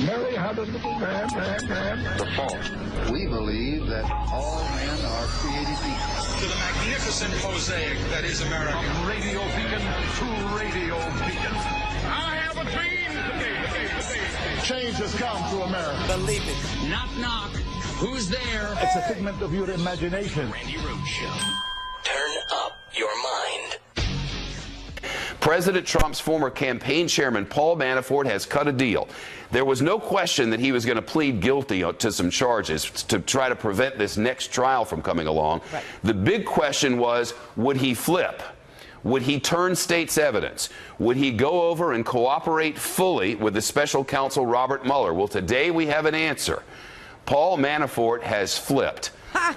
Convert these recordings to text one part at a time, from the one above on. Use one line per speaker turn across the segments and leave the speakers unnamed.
Mary had a little lamb.
The fault. We believe that all men are created equal.
To the magnificent mosaic that is America.
From radio beacon to radio beacon. I have a dream today. Change has come to America.
Believe it.
Knock, knock. Who's there?
It's a figment of your imagination.
Randi Rhodes Show.
Turn up your mind.
President Trump's former campaign chairman, Paul Manafort, has cut a deal. There was no question that he was going to plead guilty to some charges to try to prevent this next trial from coming along. Right. The big question was, would he flip? Would he turn state's evidence? Would he go over and cooperate fully with the special counsel Robert Mueller? Well, today we have an answer. Paul Manafort has flipped.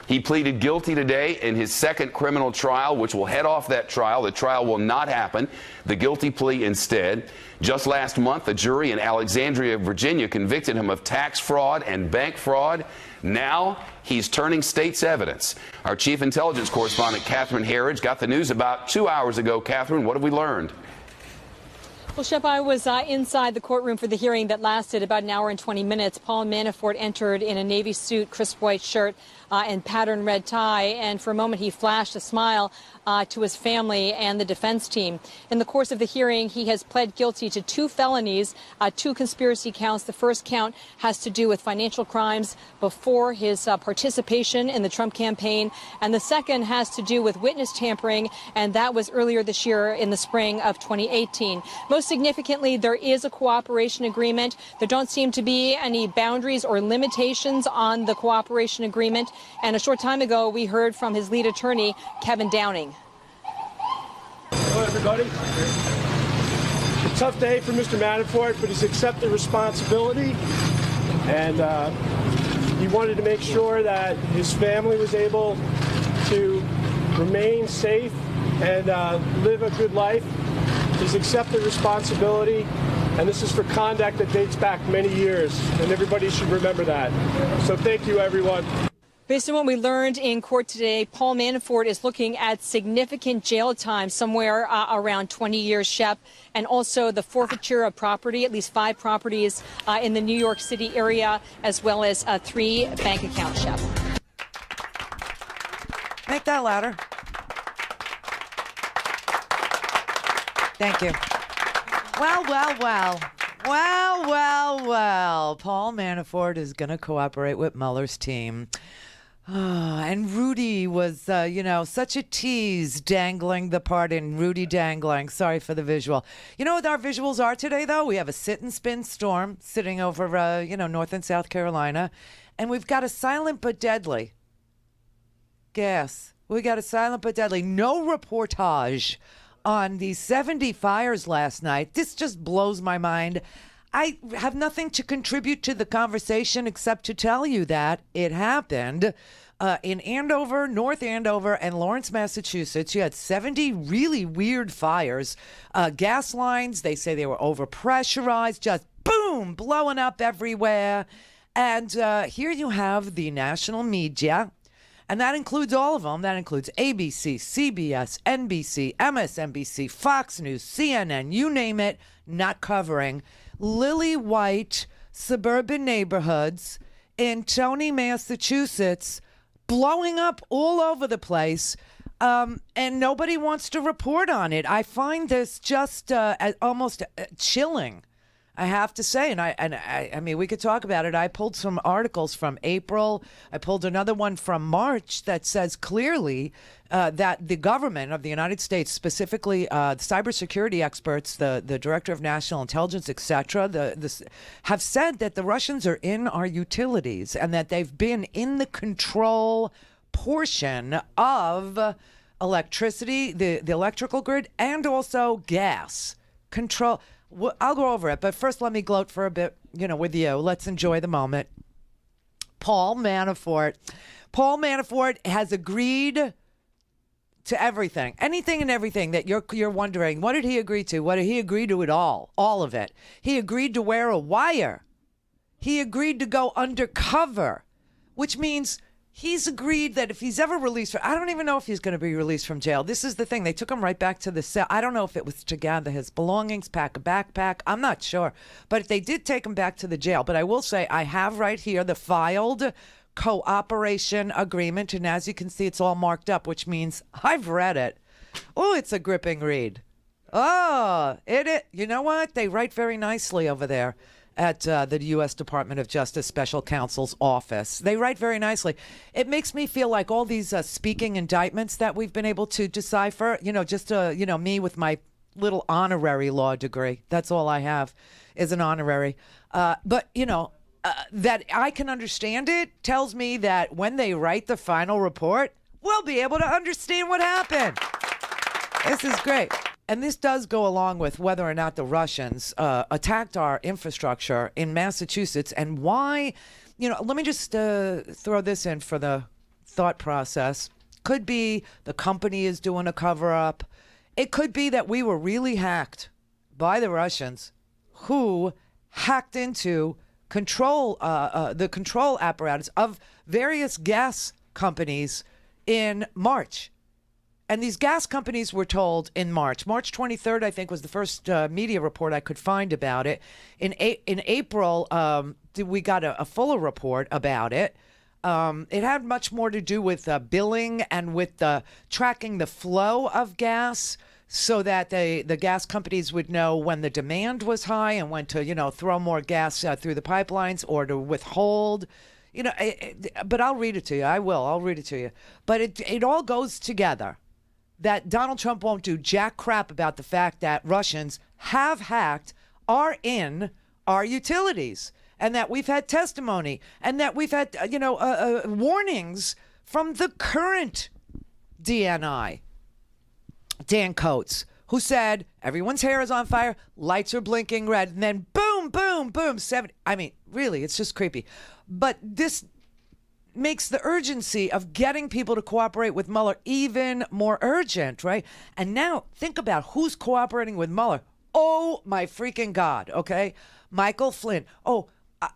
He pleaded guilty today in his second criminal trial, which will head off that trial. The trial will not happen. The guilty plea instead. Just last month, a jury in Alexandria, Virginia, convicted him of tax fraud and bank fraud. Now he's turning state's evidence. Our chief intelligence correspondent, Catherine Herridge, got the news about 2 hours ago. Catherine, what have we learned?
Well, Shep, I was inside the courtroom for the hearing that lasted about an hour and 20 minutes. Paul Manafort entered in a navy suit, crisp white shirt, and patterned red tie. And for a moment, he flashed a smile to his family and the defense team. In the course of the hearing, he has pled guilty to 2 felonies, 2 conspiracy counts. The first count has to do with financial crimes before his participation in the Trump campaign. And the second has to do with witness tampering. And that was earlier this year in the spring of 2018. Most significantly, there is a cooperation agreement. There don't seem to be any boundaries or limitations on the cooperation agreement. And a short time ago, we heard from his lead attorney, Kevin Downing.
Hello, everybody. It's a tough day for Mr. Manafort, but he's accepted responsibility. And he wanted to make sure that his family was able to remain safe and live a good life. He's accepted responsibility, and this is for conduct that dates back many years, and everybody should remember that. So thank you, everyone.
Based on what we learned in court today, Paul Manafort is looking at significant jail time, somewhere around 20 years, Shep, and also the forfeiture of property, at least 5 properties in the New York City area, as well as 3 bank accounts, Shep.
Make that louder. Thank you. Well. Paul Manafort is going to cooperate with Mueller's team. And Rudy was, such a tease, dangling the pardon. Rudy dangling. Sorry for the visual. You know what our visuals are today, though? We have a sit-and-spin storm sitting over, North and South Carolina. And we've got a silent but deadly gas. We got a silent but deadly. No reportage on the 70 fires last night. This just blows my mind. I have nothing to contribute to the conversation except to tell you that it happened in Andover, North Andover, and Lawrence, Massachusetts. You had 70 really weird fires. Gas lines, they say they were overpressurized, just boom, blowing up everywhere. And here you have the national media. And that includes all of them. That includes ABC, CBS, NBC, MSNBC, Fox News, CNN, you name it, not covering lily white suburban neighborhoods in Tony, Massachusetts, blowing up all over the place. And nobody wants to report on it. I find this just almost chilling, I have to say. And I mean, we could talk about it. I pulled some articles from April. I pulled another one from March that says clearly that the government of the United States, specifically cybersecurity experts, the director of national intelligence, etc., have said that the Russians are in our utilities and that they've been in the control portion of electricity, the electrical grid, and also gas control. I'll go over it, but first let me gloat for a bit, with you. Let's enjoy the moment. Paul Manafort has agreed to everything, anything and everything that you're wondering. What did he agree to? What did he agree to? It all of it. He agreed to wear a wire. He agreed to go undercover, which means He's agreed that if he's ever released, I don't even know if he's going to be released from jail. This is the thing. They took him right back to the cell. I don't know if it was to gather his belongings, pack a backpack. I'm not sure. But they did take him back to the jail. But I will say I have right here the filed cooperation agreement. And as you can see, it's all marked up, which means I've read it. Oh, it's a gripping read. Oh, you know what? They write very nicely over there at the U.S. Department of Justice Special Counsel's office. They write very nicely. It makes me feel like all these speaking indictments that we've been able to decipher, just, me with my little honorary law degree. That's all I have is an honorary. But, that I can understand it tells me that when they write the final report, we'll be able to understand what happened. This is great. And this does go along with whether or not the Russians attacked our infrastructure in Massachusetts and why, let me just throw this in for the thought process. Could be the company is doing a cover-up. It could be that we were really hacked by the Russians who hacked into the control apparatus of various gas companies in March. And these gas companies were told in March 23rd, I think, was the first media report I could find about it. In April, we got a fuller report about it. It had much more to do with billing and with tracking the flow of gas so that the gas companies would know when the demand was high and when to, throw more gas through the pipelines or to withhold. But I'll read it to you. I'll read it to you. But it all goes together. That Donald Trump won't do jack crap about the fact that Russians have hacked, are in our utilities, and that we've had testimony, and that we've had, warnings from the current DNI, Dan Coates, who said everyone's hair is on fire, lights are blinking red, and then boom, boom, boom, 70. I mean, really, it's just creepy. But this makes the urgency of getting people to cooperate with Mueller even more urgent, right? And now think about who's cooperating with Mueller. Oh, my freaking God, okay? Michael Flynn. Oh,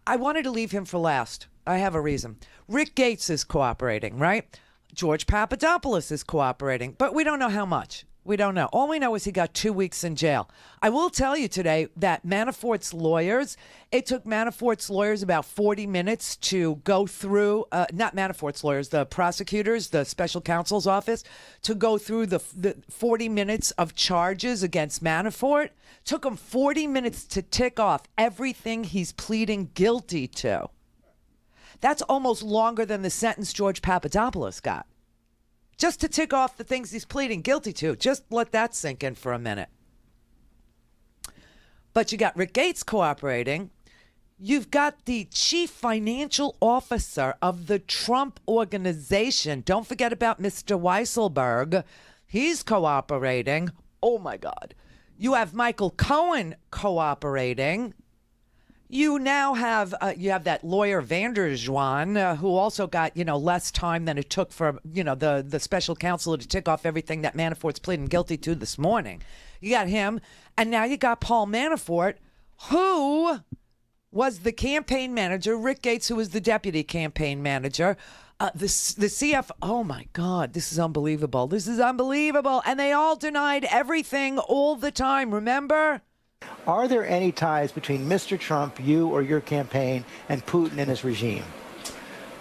I wanted to leave him for last. I have a reason. Rick Gates is cooperating, right? George Papadopoulos is cooperating, but we don't know how much. We don't know. All we know is he got 2 weeks in jail. I will tell you today that Manafort's lawyers, it took Manafort's lawyers about 40 minutes to go through, not Manafort's lawyers, the prosecutors, the special counsel's office, to go through the 40 minutes of charges against Manafort. Took him 40 minutes to tick off everything he's pleading guilty to. That's almost longer than the sentence George Papadopoulos got. Just to tick off the things he's pleading guilty to. Just let that sink in for a minute. But you got Rick Gates cooperating. You've got the chief financial officer of the Trump organization. Don't forget about Mr. Weisselberg. He's cooperating. Oh, my God. You have Michael Cohen cooperating. You now have that lawyer Vanderjwan, who also got less time than it took for the special counsel to tick off everything that Manafort's pleading guilty to this morning. You got him, and now you got Paul Manafort, who was the campaign manager. Rick Gates, who was the deputy campaign manager. The CF. Oh my God, this is unbelievable. This is unbelievable, and they all denied everything all the time. Remember?
Are there any ties between Mr. Trump, you or your campaign, and Putin and his regime?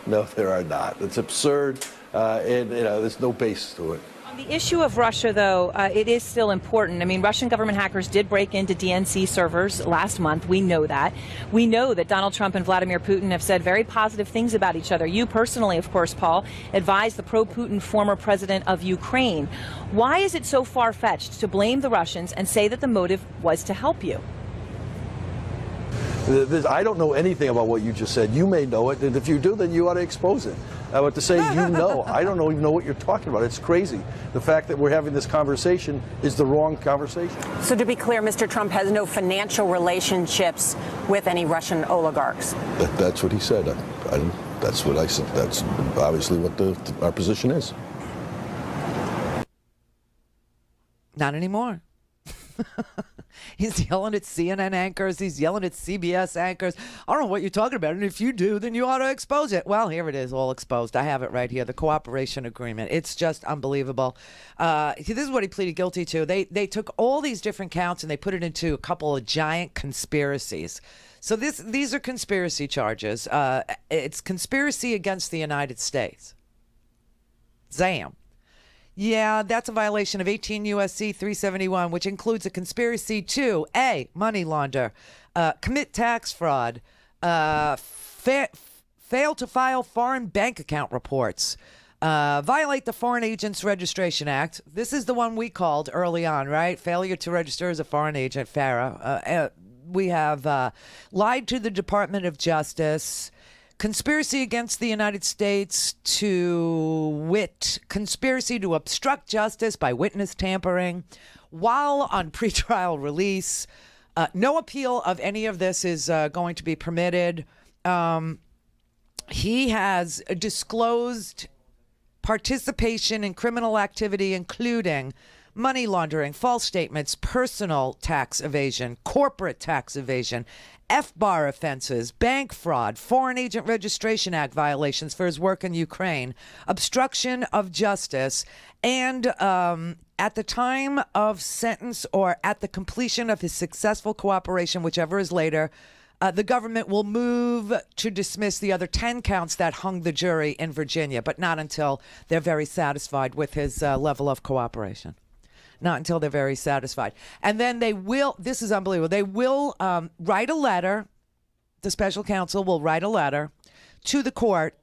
No, there are not. It's absurd, and there's no basis to it.
On the issue of Russia, though, it is still important. I mean, Russian government hackers did break into DNC servers last month. We know that. We know that Donald Trump and Vladimir Putin have said very positive things about each other. You personally, of course, Paul, advised the pro-Putin former president of Ukraine. Why is it so far-fetched to blame the Russians and say that the motive was to help you?
I don't know anything about what you just said. You may know it, and if you do, then you ought to expose it. But to say I don't even know what you're talking about. It's crazy. The fact that we're having this conversation is the wrong conversation.
So to be clear, Mr. Trump has no financial relationships with any Russian oligarchs.
That's what he said. That's what I said. That's obviously what our position is.
Not anymore. He's yelling at CNN anchors. He's yelling at CBS anchors. I don't know what you're talking about. And if you do, then you ought to expose it. Well, here it is, all exposed. I have it right here, the cooperation agreement. It's just unbelievable. This is what he pleaded guilty to. They took all these different counts and they put it into a couple of giant conspiracies. So these are conspiracy charges. It's conspiracy against the United States. Zam. Yeah, that's a violation of 18 U.S.C. 371, which includes a conspiracy to A, money launder, commit tax fraud, fail to file foreign bank account reports, violate the Foreign Agents Registration Act. This is the one we called early on, right? Failure to register as a foreign agent, FARA. We have lied to the Department of Justice. Conspiracy against the United States conspiracy to obstruct justice by witness tampering while on pretrial release. No appeal of any of this is going to be permitted. He has disclosed participation in criminal activity, including money laundering, false statements, personal tax evasion, corporate tax evasion, F-bar offenses, bank fraud, Foreign Agent Registration Act violations for his work in Ukraine, obstruction of justice, and at the time of sentence or at the completion of his successful cooperation, whichever is later, the government will move to dismiss the other 10 counts that hung the jury in Virginia, but not until they're very satisfied with his level of cooperation. Not until they're very satisfied. And then they will, this is unbelievable, they will write a letter, the special counsel will write a letter to the court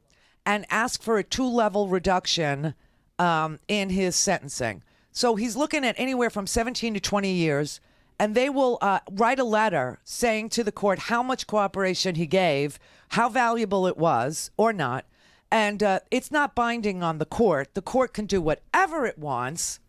and ask for a 2-level reduction in his sentencing. So he's looking at anywhere from 17 to 20 years, and they will write a letter saying to the court how much cooperation he gave, how valuable it was or not. And it's not binding on the court. The court can do whatever it wants.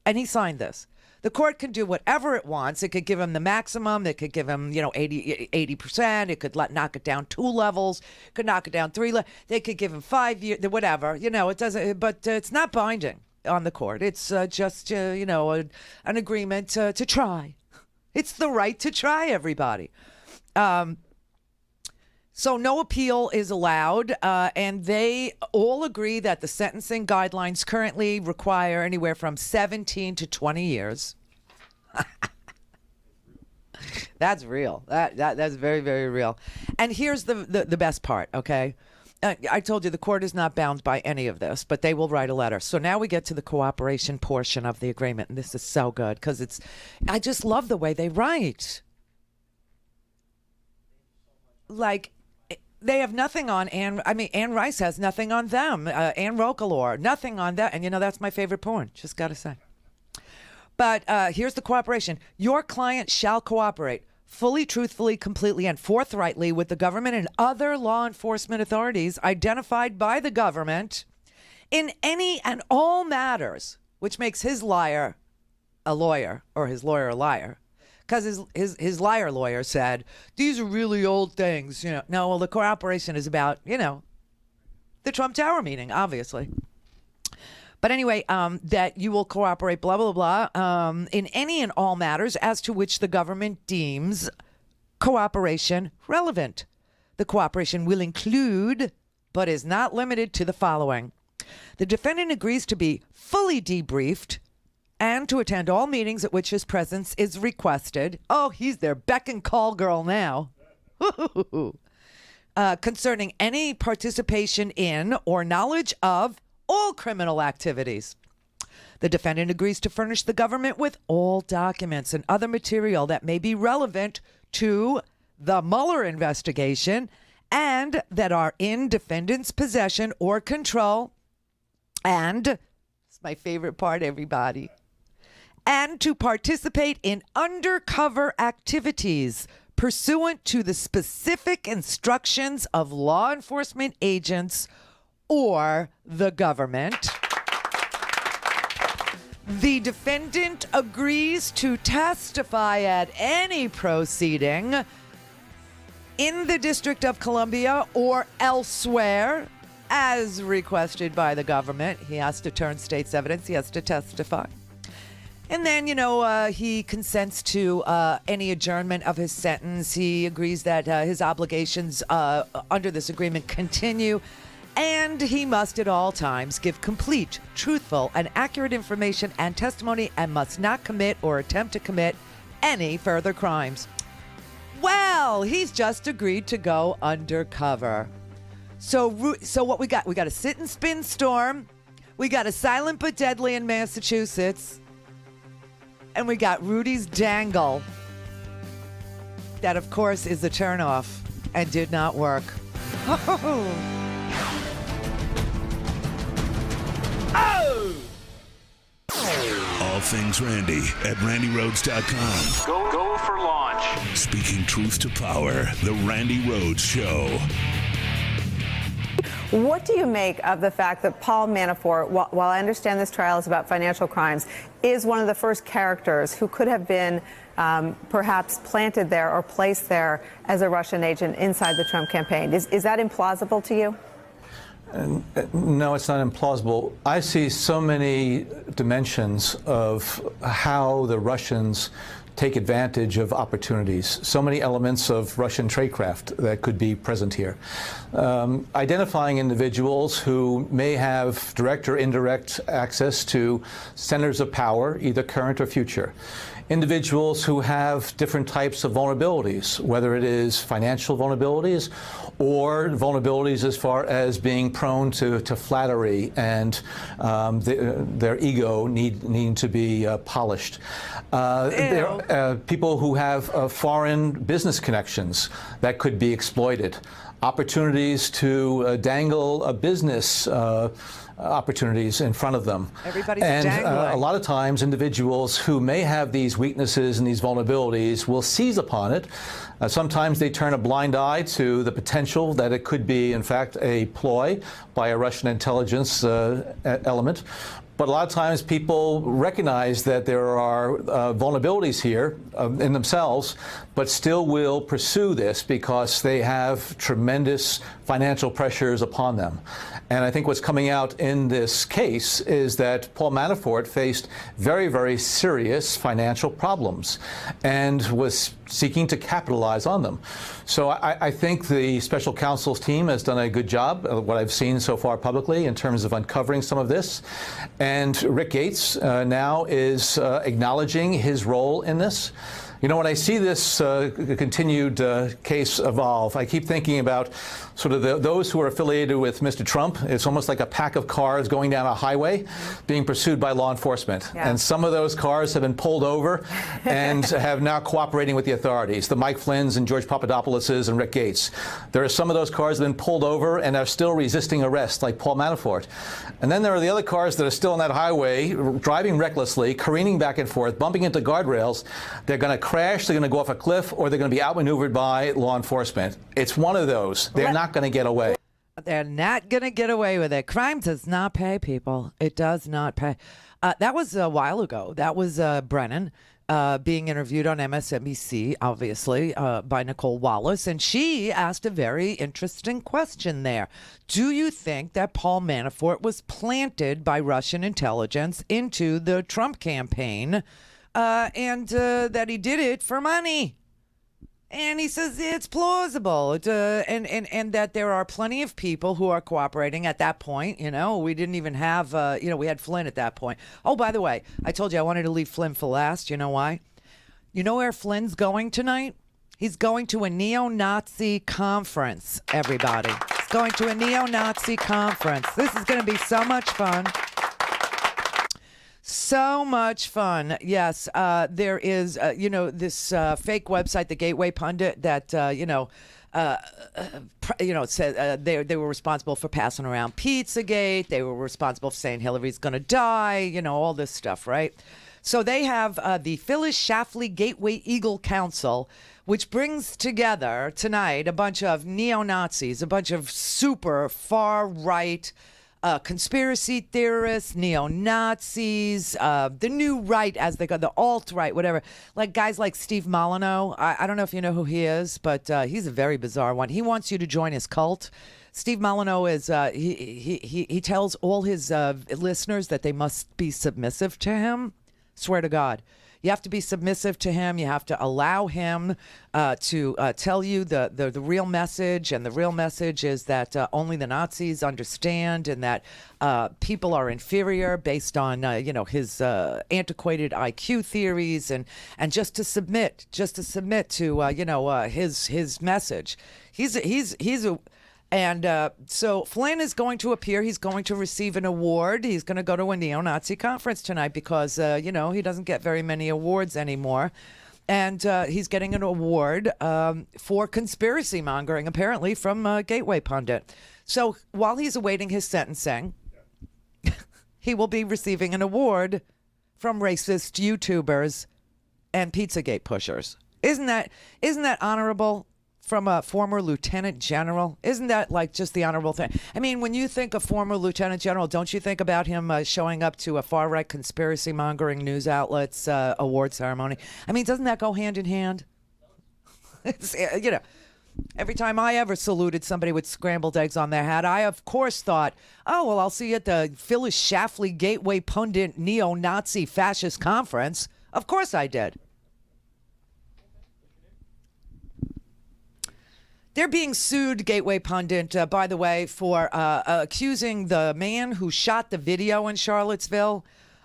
And he signed this. The court can do whatever it wants. It could give him the maximum. It could give him, 80%. It could knock it down 2 levels. It could knock it down 3 levels. They could give him 5 years, whatever. It doesn't, but it's not binding on the court. It's just, an agreement to try. It's the right to try, everybody. So no appeal is allowed, and they all agree that the sentencing guidelines currently require anywhere from 17 to 20 years. That's real. That's very, very real. And here's the best part, okay? I told you the court is not bound by any of this, but they will write a letter. So now we get to the cooperation portion of the agreement, and this is so good because I just love the way they write. Like, they have nothing on Anne Rice has nothing on them. Anne Roquelaure, nothing on that. And, that's my favorite porn. Just got to say. But here's the cooperation. Your client shall cooperate fully, truthfully, completely, and forthrightly with the government and other law enforcement authorities identified by the government in any and all matters, which makes his liar a lawyer or his lawyer a liar. Because his liar lawyer said, these are really old things. No, well, the cooperation is about, the Trump Tower meeting, obviously. But anyway, that you will cooperate, blah, blah, blah, in any and all matters as to which the government deems cooperation relevant. The cooperation will include, but is not limited to the following. The defendant agrees to be fully debriefed and to attend all meetings at which his presence is requested. Oh, he's their beck and call girl now. Concerning any participation in or knowledge of all criminal activities. The defendant agrees to furnish the government with all documents and other material that may be relevant to the Mueller investigation and that are in defendant's possession or control. And, it's my favorite part, everybody, and to participate in undercover activities pursuant to the specific instructions of law enforcement agents or the government. The defendant agrees to testify at any proceeding in the District of Columbia or elsewhere as requested by the government. He has to turn state's evidence. He has to testify. And then, he consents to any adjournment of his sentence. He agrees that his obligations under this agreement continue. And he must at all times give complete, truthful, and accurate information and testimony and must not commit or attempt to commit any further crimes. Well, he's just agreed to go undercover. So what we got? We got a sit and spin storm. We got a silent but deadly in Massachusetts. And we got Rudy's dangle. That, of course, is a turnoff and did not work.
All things Randi at RandiRhodes.com.
Go for launch.
Speaking truth to power, the Randi Rhodes Show.
What do you make of the fact that Paul Manafort, while I understand this trial is about financial crimes, is one of the first characters who could have been perhaps planted there or placed there as a Russian agent inside the Trump campaign? Is that implausible to you?
No, it's not implausible. I see so many dimensions of how the Russians take advantage of opportunities. So many elements of Russian tradecraft that could be present here. Identifying individuals who may have direct or indirect access to centers of power, either current or future. Individuals who have different types of vulnerabilities, whether it is financial vulnerabilities or vulnerabilities as far as being prone to flattery and their ego needing to be polished. There are people who have foreign business connections that could be exploited. Opportunities to dangle a business opportunities in front of them.
Everybody's
and
dangling.
A lot of times individuals who may have these weaknesses and these vulnerabilities will seize upon it. Sometimes they turn a blind eye to the potential that it could be, in fact, a ploy by a Russian intelligence element. But a lot of times people recognize that there are vulnerabilities here in themselves, but still will pursue this because they have tremendous financial pressures upon them. And I think what's coming out in this case is that Paul Manafort faced very, very serious financial problems and was seeking to capitalize on them. So I think the special counsel's team has done a good job, what I've seen so far publicly, in terms of uncovering some of this. And Rick Gates now is acknowledging his role in this. You know, when I see this continued case evolve, I keep thinking about sort of those who are affiliated with Mr. Trump. It's almost like a pack of cars going down a highway being pursued by law enforcement. Yeah. And some of those cars have been pulled over and have now cooperating with the authorities, the Mike Flynn's and George Papadopoulos's and Rick Gates. There are some of those cars that have been pulled over and are still resisting arrest, like Paul Manafort. And then there are the other cars that are still on that highway, driving recklessly, careening back and forth, bumping into guardrails. They're going to crash, they're going to go off a cliff, or they're going to be outmaneuvered by law enforcement. It's one of those. They're not going to get away.
They're not going to get away with it. Crime does not pay, people. It does not pay. That was a while ago. That was Brennan being interviewed on MSNBC, obviously, by Nicole Wallace. And she asked a very interesting question there. Do you think that Paul Manafort was planted by Russian intelligence into the Trump campaign and that he did it for money? And he says it's plausible, and that there are plenty of people who are cooperating at that point. You know, we didn't even have, we had Flynn at that point. Oh, by the way, I told you I wanted to leave Flynn for last. You know why? You know where Flynn's going tonight? He's going to a neo-Nazi conference, everybody. He's going to a neo-Nazi conference. This is going to be so much fun. So much fun. Yes, there is, this fake website, the Gateway Pundit, that, said they were responsible for passing around Pizzagate. They were responsible for saying Hillary's going to die, all this stuff, right? So they have the Phyllis Schlafly Gateway Eagle Council, which brings together tonight a bunch of neo-Nazis, a bunch of super far-right conspiracy theorists, neo-Nazis, the new right, as they go, the alt-right, whatever. Like guys like Steve Molyneux. I don't know if you know who he is, but he's a very bizarre one. He wants you to join his cult. Steve Molyneux is, he tells all his listeners that they must be submissive to him. Swear to God. You have to be submissive to him. You have to allow him to tell you the real message. And the real message is that only the Nazis understand, and that people are inferior based on, his antiquated IQ theories, and just to submit to, his message. So Flynn is going to appear. He's going to receive an award. He's going to go to a neo-Nazi conference tonight because, he doesn't get very many awards anymore. And he's getting an award for conspiracy mongering, apparently, from Gateway Pundit. So while he's awaiting his sentencing, he will be receiving an award from racist YouTubers and Pizzagate pushers. Isn't that honorable? From a former lieutenant general? Isn't that like just the honorable thing? I mean, when you think of former lieutenant general, don't you think about him showing up to a far-right conspiracy mongering news outlet's award ceremony? I mean, doesn't that go hand in hand? It's, every time I ever saluted somebody with scrambled eggs on their hat, I of course thought, oh, well, I'll see you at the Phyllis Schlafly Gateway Pundit neo-Nazi fascist conference. Of course I did. They're being sued, Gateway Pundit, by the way, for accusing the man who shot the video in Charlottesville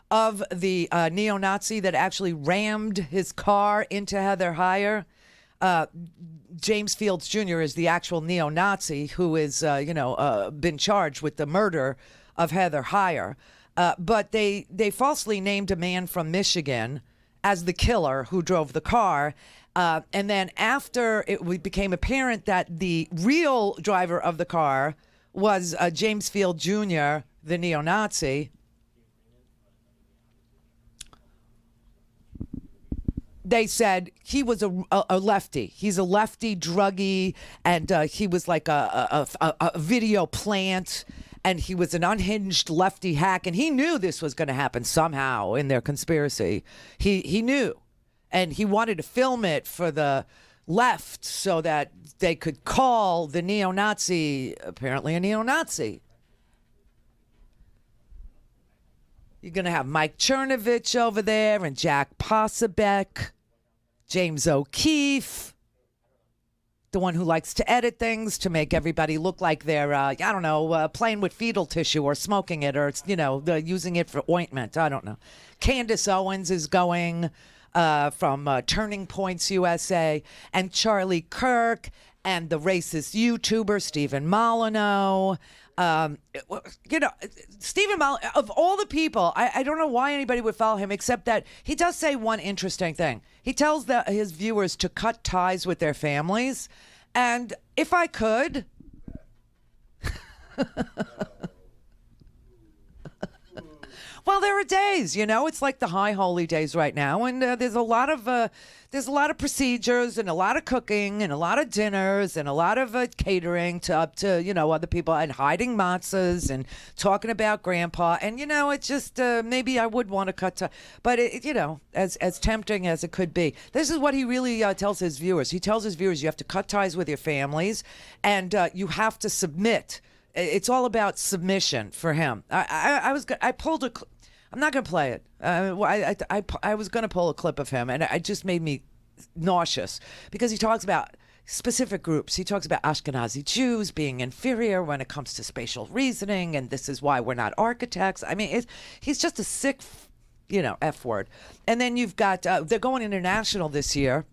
of the neo-Nazi that actually rammed his car into Heather Heyer. James Fields Jr. is the actual neo-Nazi who is, been charged with the murder of Heather Heyer. But they falsely named a man from Michigan as the killer who drove the car. And then after it became apparent that the real driver of the car was James Field Jr., the neo-Nazi, they said he was a lefty. He's a lefty druggie, and he was like a video plant, and he was an unhinged lefty hack, and he knew this was going to happen somehow in their conspiracy. He knew. And he wanted to film it for the left so that they could call the neo-Nazi, apparently a neo-Nazi. You're going to have Mike Chernovich over there and Jack Posobiec, James O'Keefe, the one who likes to edit things to make everybody look like they're, playing with fetal tissue or smoking it or, using it for ointment. I don't know. Candace Owens is going... from Turning Points USA, and Charlie Kirk, and the racist YouTuber Stephen Molyneux. Stephen Molyneux, of all the people, I don't know why anybody would follow him, except that he does say one interesting thing. He tells his viewers to cut ties with their families, and if I could... Well, there are days, it's like the high holy days right now, and there's a lot of procedures and a lot of cooking and a lot of dinners and a lot of catering to other people and hiding matzahs and talking about grandpa, and it's just maybe I would want to cut to, but as tempting as it could be, this is what he really tells his viewers. He tells his viewers you have to cut ties with your families, and you have to submit. It's all about submission for him. I pulled a. I'm not going to play it. I was going to pull a clip of him, and it just made me nauseous because he talks about specific groups. He talks about Ashkenazi Jews being inferior when it comes to spatial reasoning, and this is why we're not architects. I mean, he's just a sick, F word. And then you've got, they're going international this year.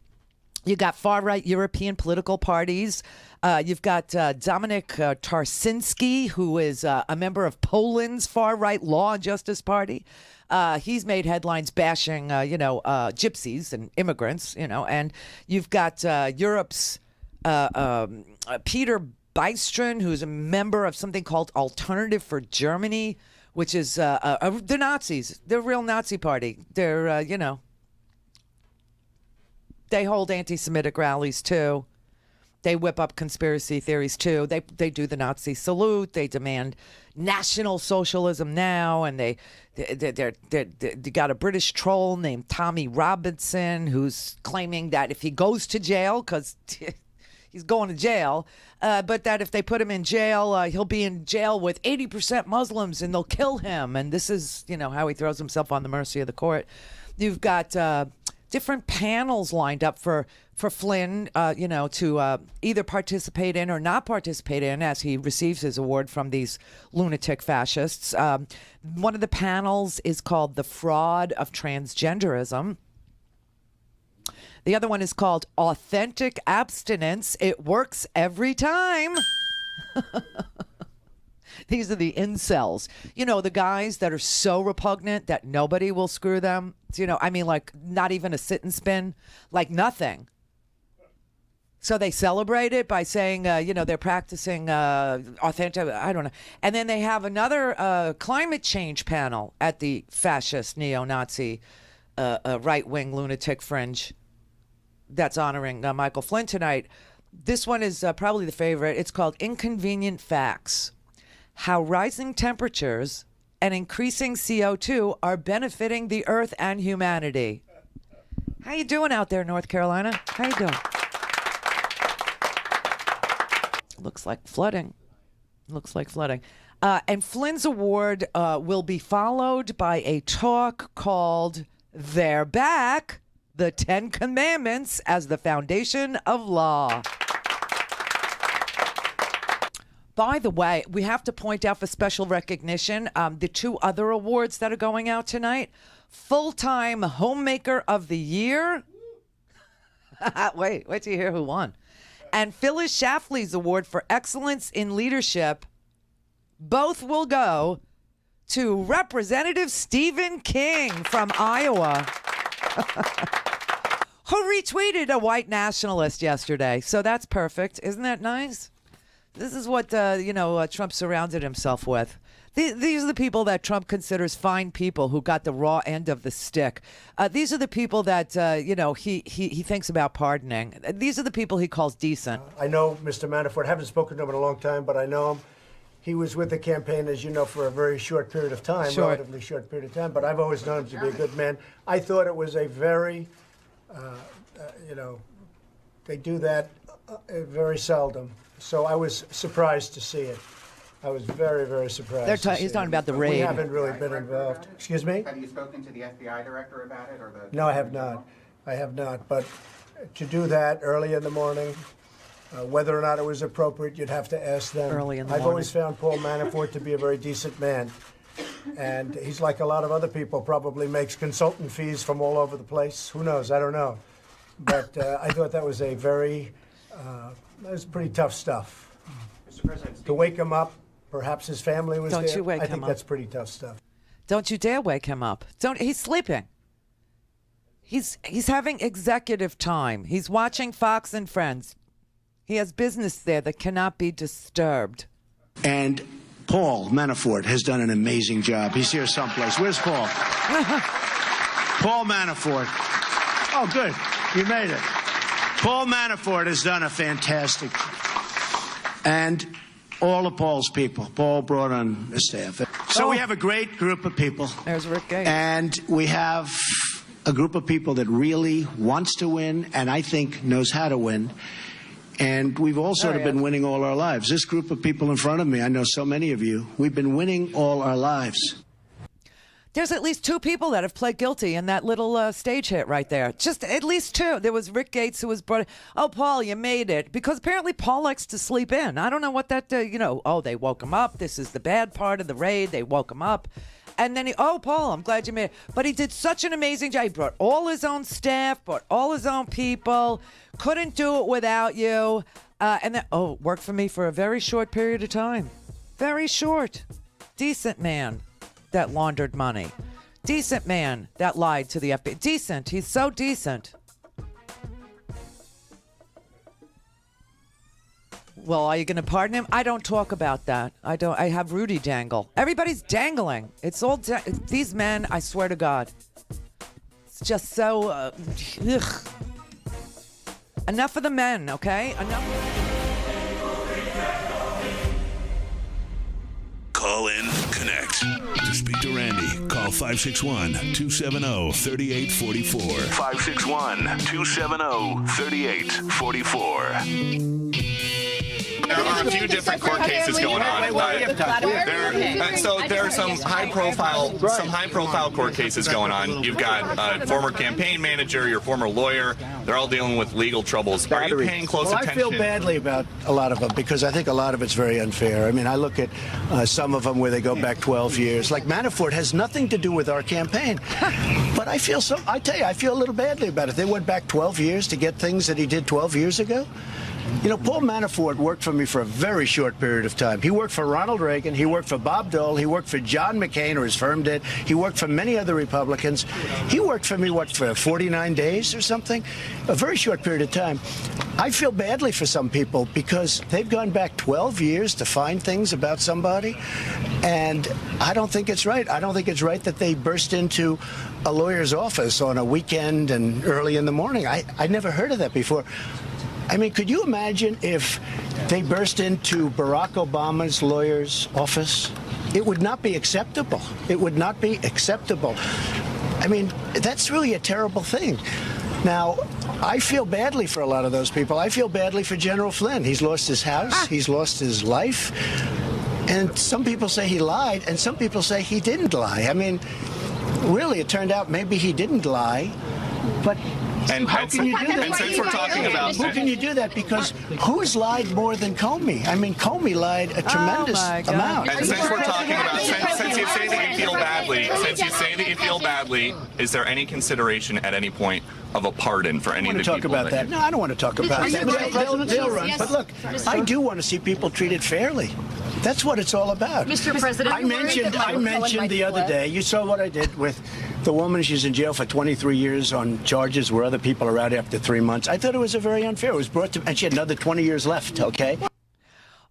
You got far-right European political parties. You've got Dominik Tarczynski, who is a member of Poland's far-right Law and Justice Party. He's made headlines bashing, gypsies and immigrants, And you've got Europe's Peter Bystrom, who's a member of something called Alternative for Germany, which is the Nazis. They're a real Nazi party. They're, they hold anti-Semitic rallies, too. They whip up conspiracy theories, too. They do the Nazi salute. They demand national socialism now. And they got a British troll named Tommy Robinson who's claiming that if he goes to jail, because he's going to jail, but that if they put him in jail, he'll be in jail with 80% Muslims and they'll kill him. And this is, how he throws himself on the mercy of the court. You've got different panels lined up for Flynn, to either participate in or not participate in as he receives his award from these lunatic fascists. One of the panels is called The Fraud of Transgenderism. The other one is called Authentic Abstinence. It works every time. These are the incels. The guys that are so repugnant that nobody will screw them. Like not even a sit and spin, like nothing. So they celebrate it by saying, they're practicing authentic, I don't know. And then they have another climate change panel at the fascist, neo-Nazi, right-wing lunatic fringe that's honoring Michael Flynn tonight. This one is probably the favorite. It's called Inconvenient Facts: How Rising Temperatures and Increasing CO2 Are Benefiting the Earth and Humanity. How you doing out there, North Carolina? How you doing? Looks like flooding. And Flynn's award will be followed by a talk called They're Back, the 10 Commandments as the Foundation of Law. By the way, we have to point out for special recognition the two other awards that are going out tonight. Full-Time Homemaker of the Year. Wait till you hear who won. And Phyllis Schlafly's award for excellence in leadership. Both will go to Representative Stephen King from Iowa, who retweeted a white nationalist yesterday. So that's perfect. Isn't that nice? This is what, Trump surrounded himself with. These are the people that Trump considers fine people who got the raw end of the stick. These are the people that, he thinks about pardoning. These are the people he calls decent.
I know Mr. Manafort. I haven't spoken to him in a long time, but I know him. He was with the campaign, as you know, for a very short period of time, relatively short period of time, but I've always known him to be a good man. I thought it was a very, they do that very seldom. So I was surprised to see it. I was very, very surprised.
He's talking about the raid.
We haven't really been involved. Excuse me?
Have you spoken to the FBI director about it?
No, I have not. But to do that early in the morning, whether or not it was appropriate, you'd have to ask them.
Early in the
I've
morning.
always found Paul Manafort to be a very decent man. And he's like a lot of other people, probably makes consultant fees from all over the place. Who knows? I don't know. But I thought that was that was pretty tough stuff.
Mr. President,
to wake him up, perhaps his family was
Don't
there.
you wake
I
him
think
up.
that's pretty tough stuff.
Don't you dare wake him up. He's sleeping. He's having executive time. He's watching Fox and Friends. He has business there that cannot be disturbed.
And Paul Manafort has done an amazing job. He's here someplace. Where's Paul? Paul Manafort. Oh, good. You made it. Paul Manafort has done a fantastic and all of Paul's people. Paul brought on the staff. So we have a great group of people.
There's Rick Gates.
And we have a group of people that really wants to win and I think knows how to win. And we've all sort of been winning all our lives. This group of people in front of me, I know so many of you, we've been winning all our lives.
There's at least two people that have pled guilty in that little stage hit right there. Just at least two. There was Rick Gates who was brought. Oh, Paul, you made it. Because apparently Paul likes to sleep in. I don't know what that, they woke him up. This is the bad part of the raid. They woke him up. And then Paul, I'm glad you made it. But he did such an amazing job. He brought all his own staff, brought all his own people. Couldn't do it without you. And then, worked for me for a very short period of time. Very short. Decent man that laundered money. Decent man that lied to the FBI. Decent. He's so decent. Well, are you going to pardon him? I don't talk about that. I have Rudy dangle. Everybody's dangling. It's all these men, I swear to God. It's just so ugh. Enough of the men, okay? Enough.
Call in, connect. To speak to Randi, call 561-270-3844. 561-270-3844.
All
are a few different court cases going on. So there are some high-profile court cases going on. You've got a former campaign manager, your former lawyer. They're all dealing with legal troubles. Are you paying close attention?
I feel badly about a lot of them because I think a lot of it's very unfair. I mean, I look at some of them where they go back 12 years. Like Manafort has nothing to do with our campaign. But I feel I feel a little badly about it. They went back 12 years to get things that he did 12 years ago. You know, Paul Manafort worked for me for a very short period of time. He worked for Ronald Reagan. He worked for Bob Dole. He worked for John McCain, or his firm did. He worked for many other Republicans. He worked for me, for 49 days or something? A very short period of time. I feel badly for some people because they've gone back 12 years to find things about somebody, and I don't think it's right. I don't think it's right that they burst into a lawyer's office on a weekend and early in the morning. I never heard of that before. I mean, could you imagine if they burst into Barack Obama's lawyer's office? It would not be acceptable. It would not be acceptable. I mean, that's really a terrible thing. Now, I feel badly for a lot of those people. I feel badly for General Flynn. He's lost his house. He's lost his life. And some people say he lied, and some people say he didn't lie. I mean, really, it turned out maybe he didn't lie, but... How can you do that?
And since we're talking about...
Who can you do that? Because who's lied more than Comey? I mean, Comey lied a tremendous amount.
And since we're talking about... Since you say that you feel badly, is there any consideration at any point of a pardon for any of the people?
I don't want to talk about that. No, I don't want to talk about that. They'll run. But look, I do want to see people treated fairly. That's what it's all about.
Mr. President,
I mentioned the other day, you saw what I did with the woman. She's in jail for 23 years on charges where other people are out after 3 months. I thought it was very unfair. It was brought to, and she had another 20 years left, okay?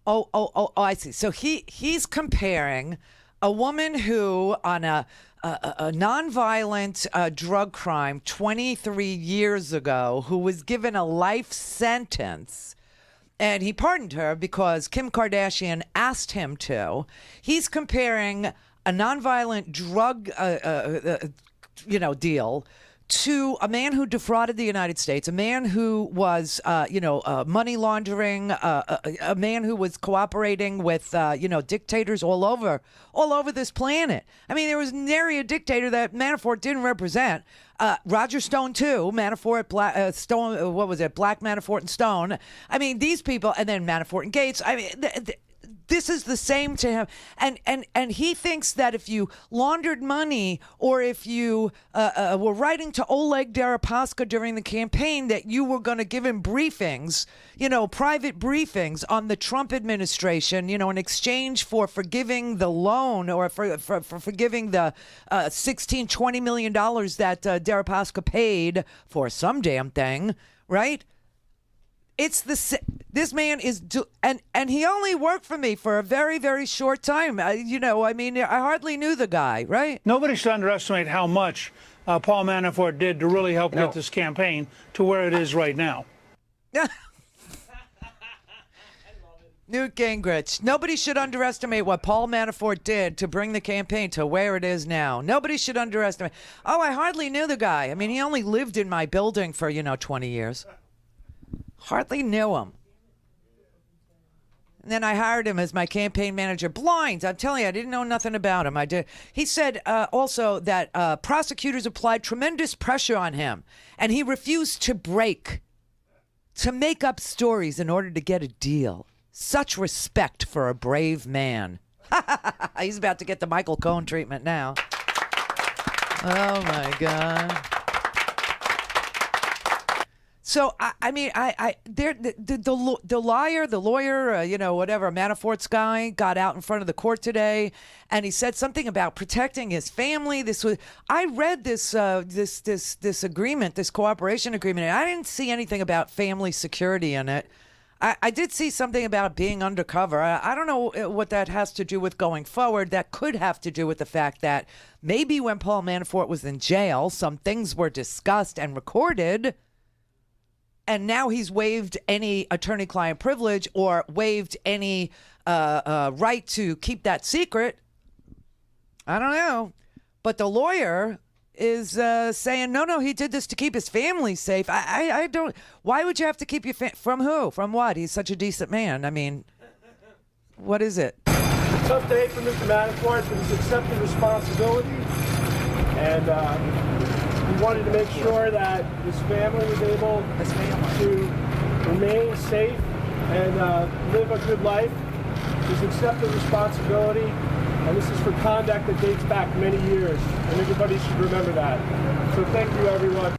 Oh, I see. So he's comparing a woman who on a nonviolent drug crime 23 years ago, who was given a life sentence, and he pardoned her because Kim Kardashian asked him to. He's comparing a nonviolent drug, deal to a man who defrauded the United States, a man who was, money laundering, a man who was cooperating with, dictators all over this planet. I mean, there was nary a dictator that Manafort didn't represent. Roger Stone too. Manafort, Black Manafort and Stone. I mean, these people, and then Manafort and Gates. I mean, this is the same to him, and he thinks that if you laundered money or if you were writing to Oleg Deripaska during the campaign, that you were going to give him briefings, private briefings on the Trump administration, in exchange for forgiving the loan or for forgiving the $20 million that Deripaska paid for some damn thing, right? It's this man is and he only worked for me for a very, very short time. I hardly knew the guy, right?
Nobody should underestimate how much Paul Manafort did to really help get this campaign to where it is right now.
Newt Gingrich. Nobody should underestimate what Paul Manafort did to bring the campaign to where it is now. Nobody should underestimate. Oh, I hardly knew the guy. I mean, he only lived in my building for, 20 years. Hardly knew him. And then I hired him as my campaign manager. Blind. I'm telling you, I didn't know nothing about him. I did. He said also that prosecutors applied tremendous pressure on him, and he refused to make up stories in order to get a deal. Such respect for a brave man. He's about to get the Michael Cohen treatment now. Oh, my God. So the lawyer, whatever, Manafort's guy got out in front of the court today, and he said something about protecting his family. I read this agreement, this cooperation agreement, and I didn't see anything about family security in it. I did see something about being undercover. I don't know what that has to do with going forward. That could have to do with the fact that maybe when Paul Manafort was in jail, some things were discussed and recorded. And now he's waived any attorney-client privilege or waived any right to keep that secret. I don't know. But the lawyer is saying, no, he did this to keep his family safe. I don't. Why would you have to keep your from who? From what? He's such a decent man. I mean, What is it?
It's a tough day for Mr. Manafort, but he's accepted responsibility. And he wanted to make sure that his family was able to remain safe and live a good life. He's accepted responsibility, and this is for conduct that dates back many years, and everybody should remember that. So thank you, everyone.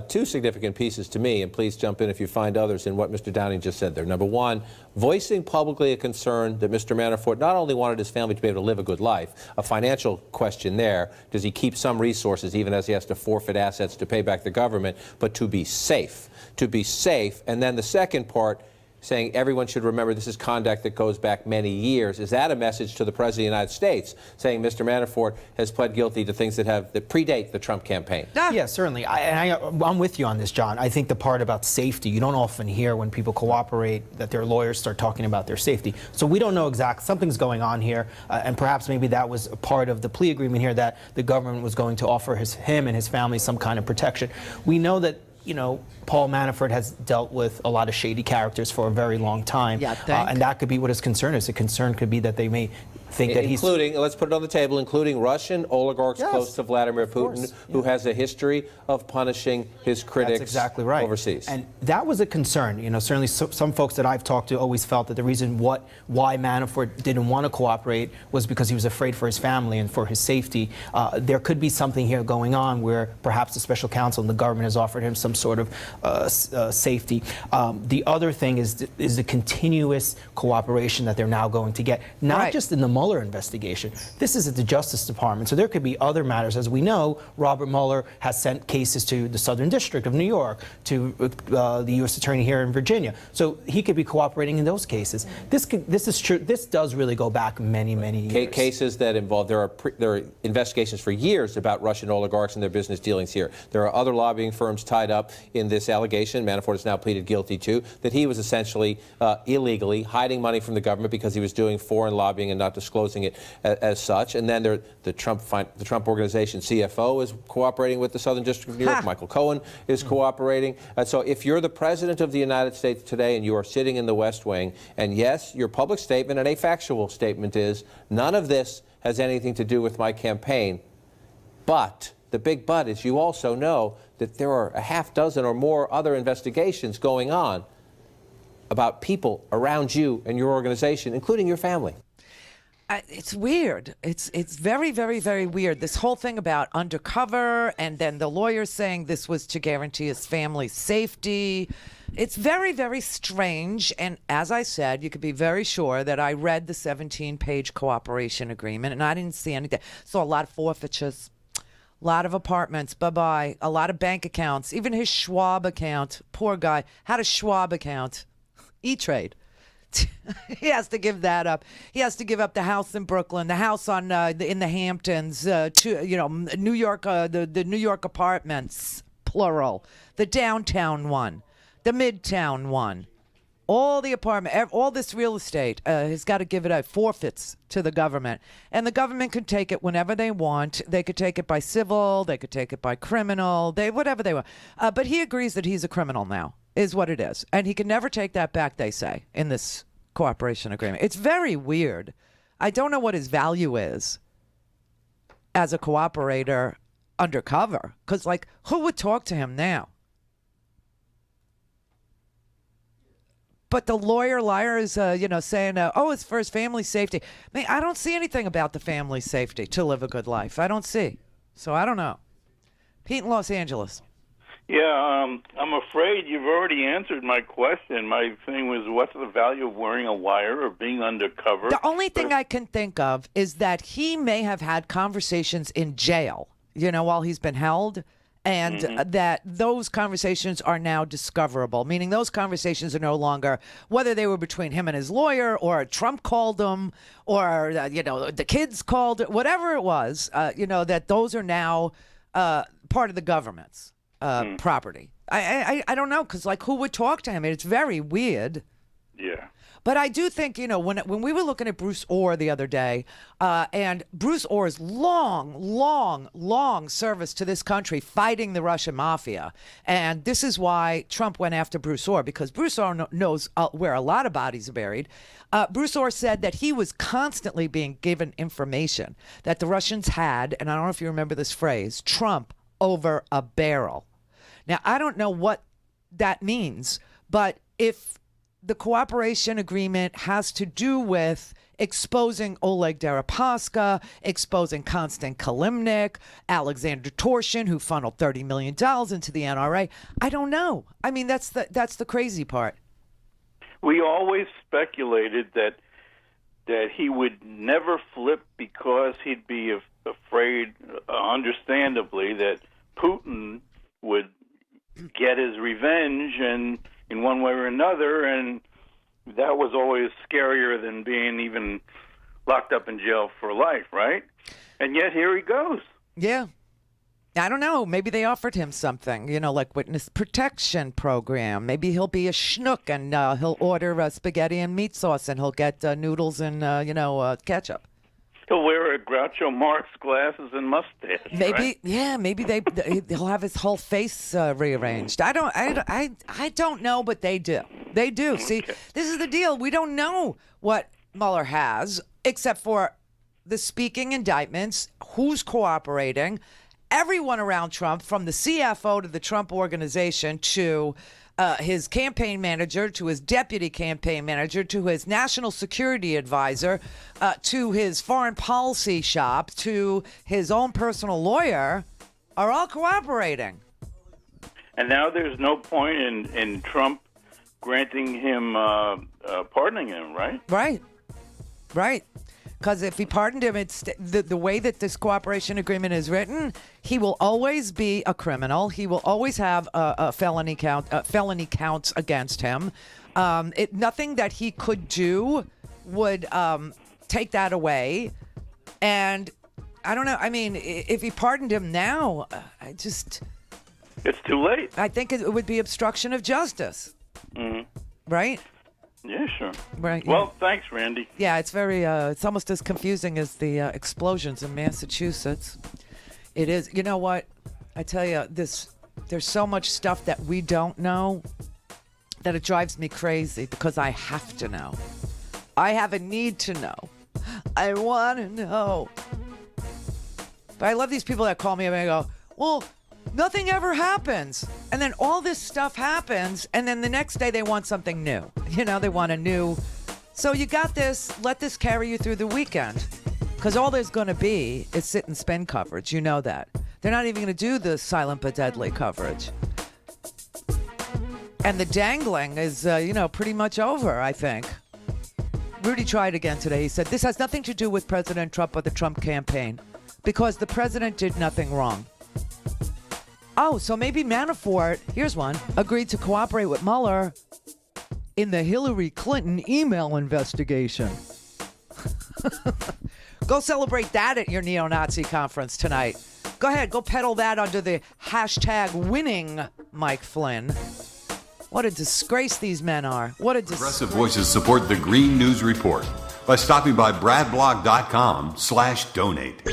Two significant pieces to me, and please jump in if you find others in what Mr. Downing just said there. Number one, voicing publicly a concern that Mr. Manafort not only wanted his family to be able to live a good life, a financial question there, does he keep some resources even as he has to forfeit assets to pay back the government, but to be safe. To be safe, and then the second part, saying everyone should remember this is conduct that goes back many years. Is that a message to the President of the United States, saying Mr. Manafort has pled guilty to things that predate the Trump campaign?
Yeah, certainly. I'm with you on this, John. I think the part about safety, you don't often hear when people cooperate that their lawyers start talking about their safety. So we don't know exactly. Something's going on here, and perhaps maybe that was a part of the plea agreement here, that the government was going to offer him and his family some kind of protection. We know that, you know, Paul Manafort has dealt with a lot of shady characters for a very long time.
Yeah,
and that could be what his concern is. The concern could be that they may think that
including, let's put it on the table, including Russian oligarchs close to Vladimir Putin, who has a history of punishing his critics.
That's exactly right.
Overseas.
And that was a concern. You know, certainly some folks that I've talked to always felt that the reason why Manafort didn't want to cooperate was because he was afraid for his family and for his safety. There could be something here going on where perhaps the special counsel and the government has offered him some sort of safety. The other thing is the continuous cooperation that they're now going to get, not just in the Mueller investigation. This is at the Justice Department, so there could be other matters. As we know, Robert Mueller has sent cases to the Southern District of New York, to the U.S. Attorney here in Virginia. So he could be cooperating in those cases. This is true. This does really go back many, many years.
Cases that involve, there are investigations for years about Russian oligarchs and their business dealings here. There are other lobbying firms tied up in this allegation. Manafort has now pleaded guilty to, that he was essentially illegally hiding money from the government because he was doing foreign lobbying and not disclosing it as such. And then the Trump organization CFO is cooperating with the Southern District of New York. Michael Cohen is cooperating. So if you're the President of the United States today and you are sitting in the West Wing, and yes, your public statement and a factual statement is, none of this has anything to do with my campaign, but the big but is you also know that there are a half dozen or more other investigations going on about people around you and your organization, including your family.
It's weird. It's very, very, very weird. This whole thing about undercover, and then the lawyer saying this was to guarantee his family's safety. It's very, very strange. And as I said, you could be very sure that I read the 17-page cooperation agreement, and I didn't see anything. Saw a lot of forfeitures, a lot of apartments, bye-bye, a lot of bank accounts, even his Schwab account. Poor guy had a Schwab account. E-Trade. He has to give that up. He has to give up the house in Brooklyn, the house on in the Hamptons, New York, the New York apartments, plural, the downtown one, the midtown one, all the apartment, all this real estate. He's got to give it up, forfeits to the government, and the government could take it whenever they want. They could take it by civil, they could take it by criminal, whatever they want. But he agrees that he's a criminal now, is what it is. And he can never take that back, they say, in this cooperation agreement. It's very weird. I don't know what his value is as a cooperator undercover. Because, who would talk to him now? But the liar is, saying, it's for his family's safety. I mean, I don't see anything about the family's safety to live a good life. I don't see. So I don't know. Pete in Los Angeles.
Yeah, I'm afraid you've already answered my question. My thing was, what's the value of wearing a wire or being undercover?
The only thing I can think of is that he may have had conversations in jail, while he's been held, and that those conversations are now discoverable, meaning those conversations are no longer, whether they were between him and his lawyer, or Trump called him, or, the kids called, whatever it was, that those are now part of the government's property. I don't know, because who would talk to him? It's very weird.
Yeah.
But I do think, you know, when we were looking at Bruce Orr the other day, and Bruce Orr's long service to this country fighting the Russian mafia, and this is why Trump went after Bruce Orr, because Bruce Orr knows where a lot of bodies are buried. Bruce Orr said that he was constantly being given information that the Russians had, and I don't know if you remember this phrase, Trump over a barrel. Now, I don't know what that means, but if the cooperation agreement has to do with exposing Oleg Deripaska, exposing Konstantin Kilimnik, Alexander Torshin, who funneled $30 million into the NRA, I don't know. I mean, that's the crazy part.
We always speculated that he would never flip because he'd be afraid, understandably, that Putin would get his revenge and in one way or another, and that was always scarier than being even locked up in jail for life, right? And yet here he goes.
Yeah. I don't know. Maybe they offered him something, you know, like witness protection program. Maybe he'll be a schnook and he'll order spaghetti and meat sauce and he'll get noodles and, ketchup.
He'll wear a Groucho Marx glasses and mustache.
Maybe,
right?
yeah, maybe he'll have his whole face rearranged. I don't know, but they do. They do. Okay. See, this is the deal. We don't know what Mueller has, except for the speaking indictments, who's cooperating, everyone around Trump, from the CFO to the Trump organization to his campaign manager, to his deputy campaign manager, to his national security advisor, to his foreign policy shop, to his own personal lawyer, are all cooperating.
And now there's no point in Trump granting him, pardoning him, right?
Right. Because if he pardoned him, it's the way that this cooperation agreement is written, he will always be a criminal. He will always have a felony counts against him. Nothing that he could do would take that away. And I don't know. I mean, if he pardoned him now, it's
too late.
I think it would be obstruction of justice.
Mm-hmm.
Right?
Yeah, sure.
Right.
Well, thanks, Randy.
Yeah, it's very, it's almost as confusing as the explosions in Massachusetts. It is. You know what? I tell you, there's so much stuff that we don't know that it drives me crazy because I have to know. I have a need to know. I want to know. But I love these people that call me and they go, well, nothing ever happens. And then all this stuff happens, and then the next day they want something new. You know, they want a new. So you got this. Let this carry you through the weekend. Because all there's going to be is sit and spin coverage. You know that. They're not even going to do the silent but deadly coverage. And the dangling is, pretty much over, I think. Rudy tried again today. He said, this has nothing to do with President Trump or the Trump campaign because the president did nothing wrong. Oh, so maybe Manafort, here's one, agreed to cooperate with Mueller in the Hillary Clinton email investigation. Go celebrate that at your neo-Nazi conference tonight. Go ahead, go peddle that under the hashtag winning Mike Flynn. What a disgrace these men are. What a
Progressive Voices support the Green News Report by stopping by bradblog.com/donate.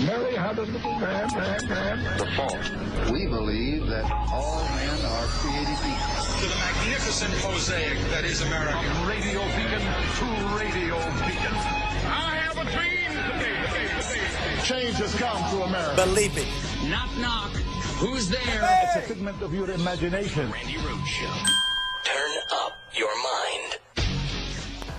Mary had a little man. The fault. We believe that all men are created equal.
To the magnificent mosaic that is America.
From radio beacon to radio beacon. I have a dream today. Change has come to America.
Believe it. Knock, knock. Who's there?
It's a figment of your imagination.
Randi Rhodes Show.
Turn up your mind.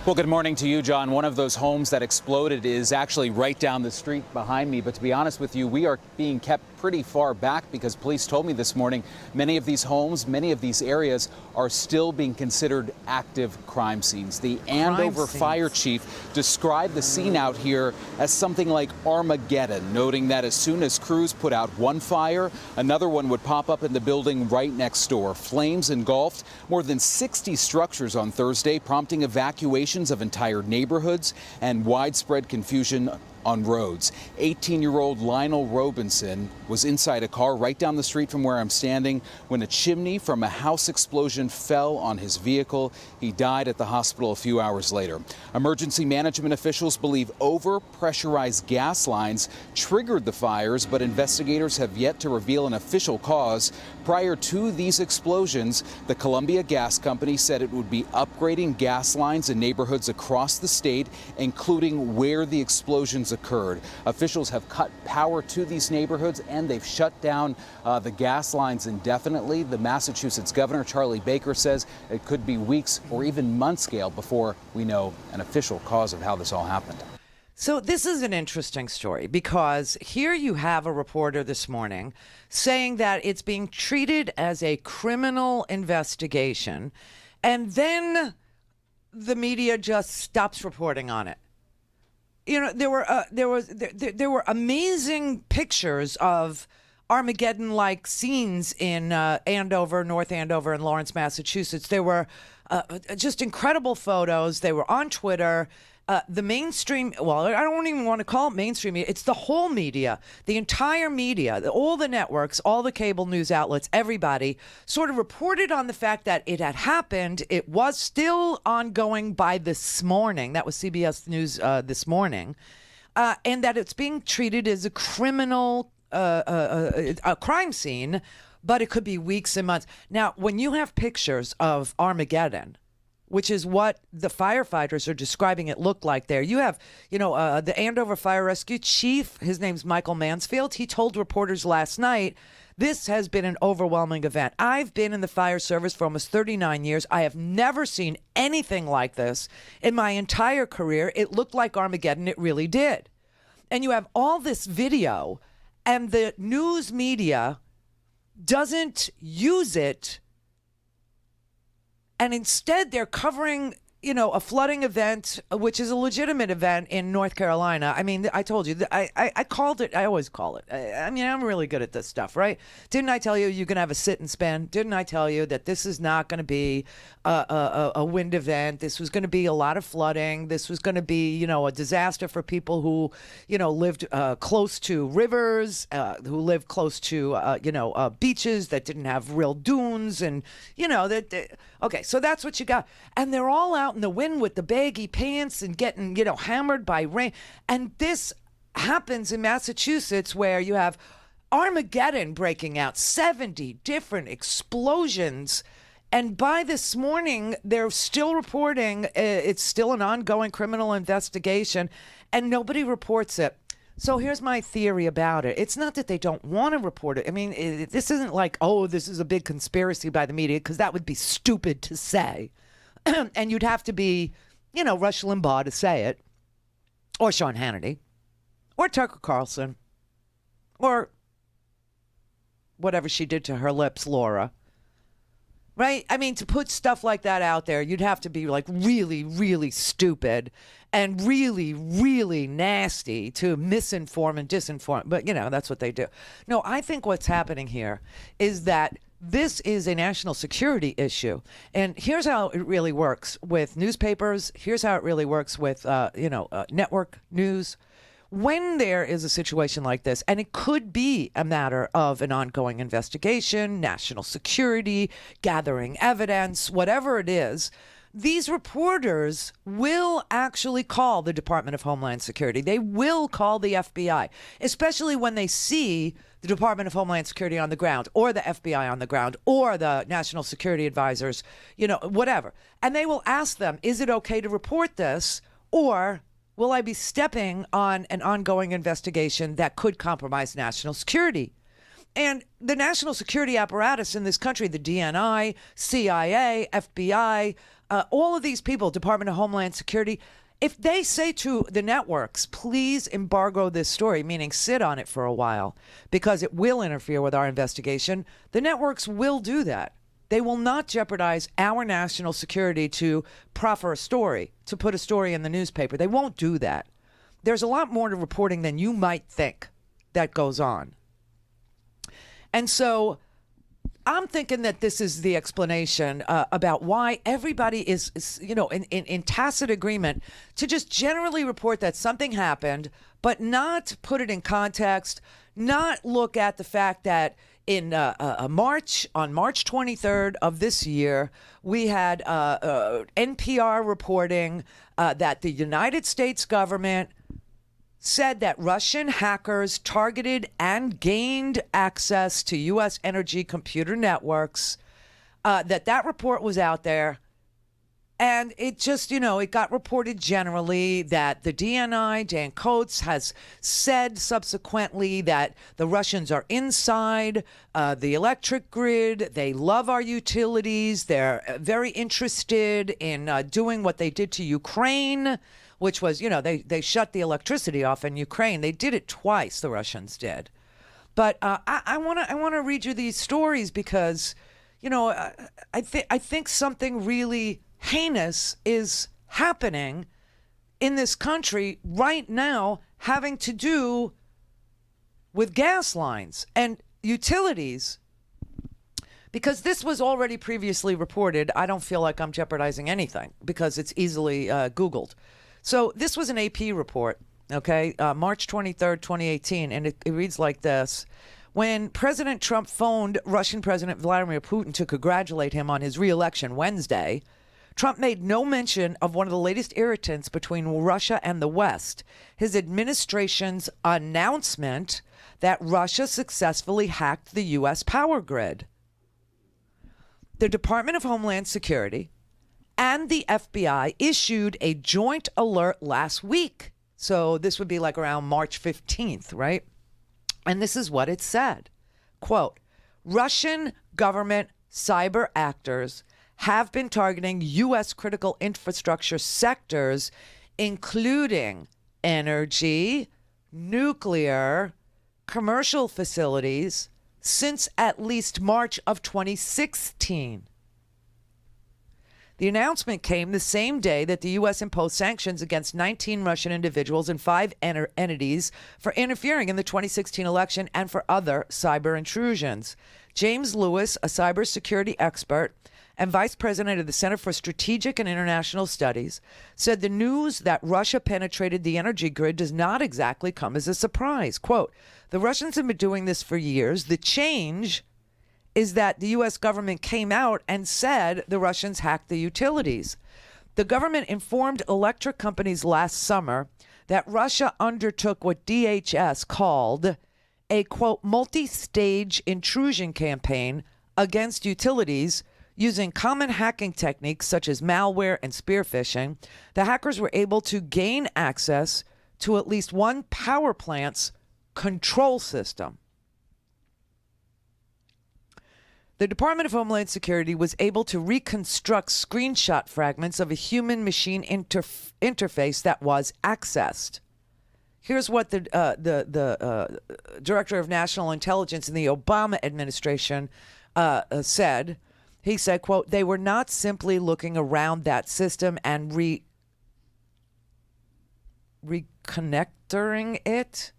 Well, good morning to you, John. One of those homes that exploded is actually right down the street behind me. But to be honest with you, we are being kept pretty far back because police told me this morning many of these homes, many of these areas are still being considered active crime scenes. The Andover fire chief described the scene out here as something like Armageddon, noting that as soon as crews put out one fire, another one would pop up in the building right next door. Flames engulfed more than 60 structures on Thursday, prompting evacuations of entire neighborhoods and widespread confusion on Rhodes. 18-year-old Lionel Robinson was inside a car right down the street from where I'm standing when a chimney from a house explosion fell on his vehicle. He died at the hospital a few hours later. Emergency management officials believe over-pressurized gas lines triggered the fires, but investigators have yet to reveal an official cause. Prior to these explosions, the Columbia Gas Company said it would be upgrading gas lines in neighborhoods across the state, including where the explosions occurred. Officials have cut power to these neighborhoods and they've shut down the gas lines indefinitely. The Massachusetts governor, Charlie Baker, says it could be weeks or even months, Gail, before we know an official cause of how this all happened.
So this is an interesting story because here you have a reporter this morning saying that it's being treated as a criminal investigation, and then the media just stops reporting on it. You know, there were amazing pictures of Armageddon-like scenes in Andover, North Andover, and Lawrence, Massachusetts. There were just incredible photos. They were on Twitter. The mainstream, well, I don't even want to call it mainstream media. It's the whole media, the entire media, all the networks, all the cable news outlets, everybody sort of reported on the fact that it had happened. It was still ongoing by this morning. That was CBS News this morning. And that it's being treated as a criminal, a crime scene, but it could be weeks and months. Now, when you have pictures of Armageddon, which is what the firefighters are describing it looked like there. You have, the Andover Fire Rescue Chief, his name's Michael Mansfield. He told reporters last night, this has been an overwhelming event. I've been in the fire service for almost 39 years. I have never seen anything like this in my entire career. It looked like Armageddon. It really did. And you have all this video, and the news media doesn't use it. And instead, they're covering, a flooding event, which is a legitimate event in North Carolina. I mean, I told you, I called it, I always call it. I'm really good at this stuff, right? Didn't I tell you you're going to have a sit and spin? Didn't I tell you that this is not going to be a wind event? This was going to be a lot of flooding. This was going to be, a disaster for people who, lived close to rivers, who lived close to, beaches that didn't have real dunes. And, okay, so that's what you got. And they're all out in the wind with the baggy pants and getting, hammered by rain. And this happens in Massachusetts where you have Armageddon breaking out, 70 different explosions. And by this morning, they're still reporting it's still an ongoing criminal investigation, and nobody reports it. So here's my theory about it. It's not that they don't want to report it. I mean, this isn't like, this is a big conspiracy by the media, because that would be stupid to say. And you'd have to be, Rush Limbaugh to say it, or Sean Hannity, or Tucker Carlson, or whatever she did to her lips, Laura. Right? I mean, to put stuff like that out there, you'd have to be like really, really stupid and really, really nasty to misinform and disinform. But, that's what they do. No, I think what's happening here is that this is a national security issue. And here's how it really works with newspapers. Here's how it really works with, network news. When there is a situation like this, and it could be a matter of an ongoing investigation, national security, gathering evidence, whatever it is, these reporters will actually call the Department of Homeland Security. They will call the FBI, especially when they see the Department of Homeland Security on the ground, or the FBI on the ground, or the national security advisors, whatever. And they will ask them, is it okay to report this, or will I be stepping on an ongoing investigation that could compromise national security? And the national security apparatus in this country, the DNI, CIA, FBI, all of these people, Department of Homeland Security, if they say to the networks, please embargo this story, meaning sit on it for a while, because it will interfere with our investigation, the networks will do that. They will not jeopardize our national security to proffer a story, to put a story in the newspaper. They won't do that. There's a lot more to reporting than you might think that goes on. And so I'm thinking that this is the explanation about why everybody is in tacit agreement to just generally report that something happened, but not put it in context, not look at the fact that on March 23rd of this year, we had NPR reporting that the United States government said that Russian hackers targeted and gained access to U.S. energy computer networks, that report was out there. And it just, it got reported generally that the DNI, Dan Coates, has said subsequently that the Russians are inside the electric grid. They love our utilities. They're very interested in doing what they did to Ukraine, which was, they shut the electricity off in Ukraine. They did it twice, the Russians did. But I want to read you these stories because, I think something really heinous is happening in this country right now, having to do with gas lines and utilities. Because this was already previously reported, I don't feel like I'm jeopardizing anything because it's easily Googled. So this was an AP report, okay, March 23rd, 2018, and it reads like this. When President Trump phoned Russian President Vladimir Putin to congratulate him on his re-election Wednesday, Trump made no mention of one of the latest irritants between Russia and the West, his administration's announcement that Russia successfully hacked the U.S. power grid. The Department of Homeland Security and the FBI issued a joint alert last week. So this would be like around March 15th, right? And this is what it said. Quote, Russian government cyber actors have been targeting U.S. critical infrastructure sectors, including energy, nuclear, commercial facilities, since at least March of 2016. The announcement came the same day that the U.S. imposed sanctions against 19 Russian individuals and 5 entities for interfering in the 2016 election and for other cyber intrusions. James Lewis, a cybersecurity expert and vice president of the Center for Strategic and International Studies, said the news that Russia penetrated the energy grid does not exactly come as a surprise. Quote, the Russians have been doing this for years. The change is that the U.S. government came out and said the Russians hacked the utilities. The government informed electric companies last summer that Russia undertook what DHS called a, quote, multi-stage intrusion campaign against utilities using common hacking techniques such as malware and spear phishing. The hackers were able to gain access to at least one power plant's control system. The Department of Homeland Security was able to reconstruct screenshot fragments of a human-machine interface that was accessed. Here's what the Director of National Intelligence in the Obama administration said. He said, quote, they were not simply looking around that system and reconnecting it.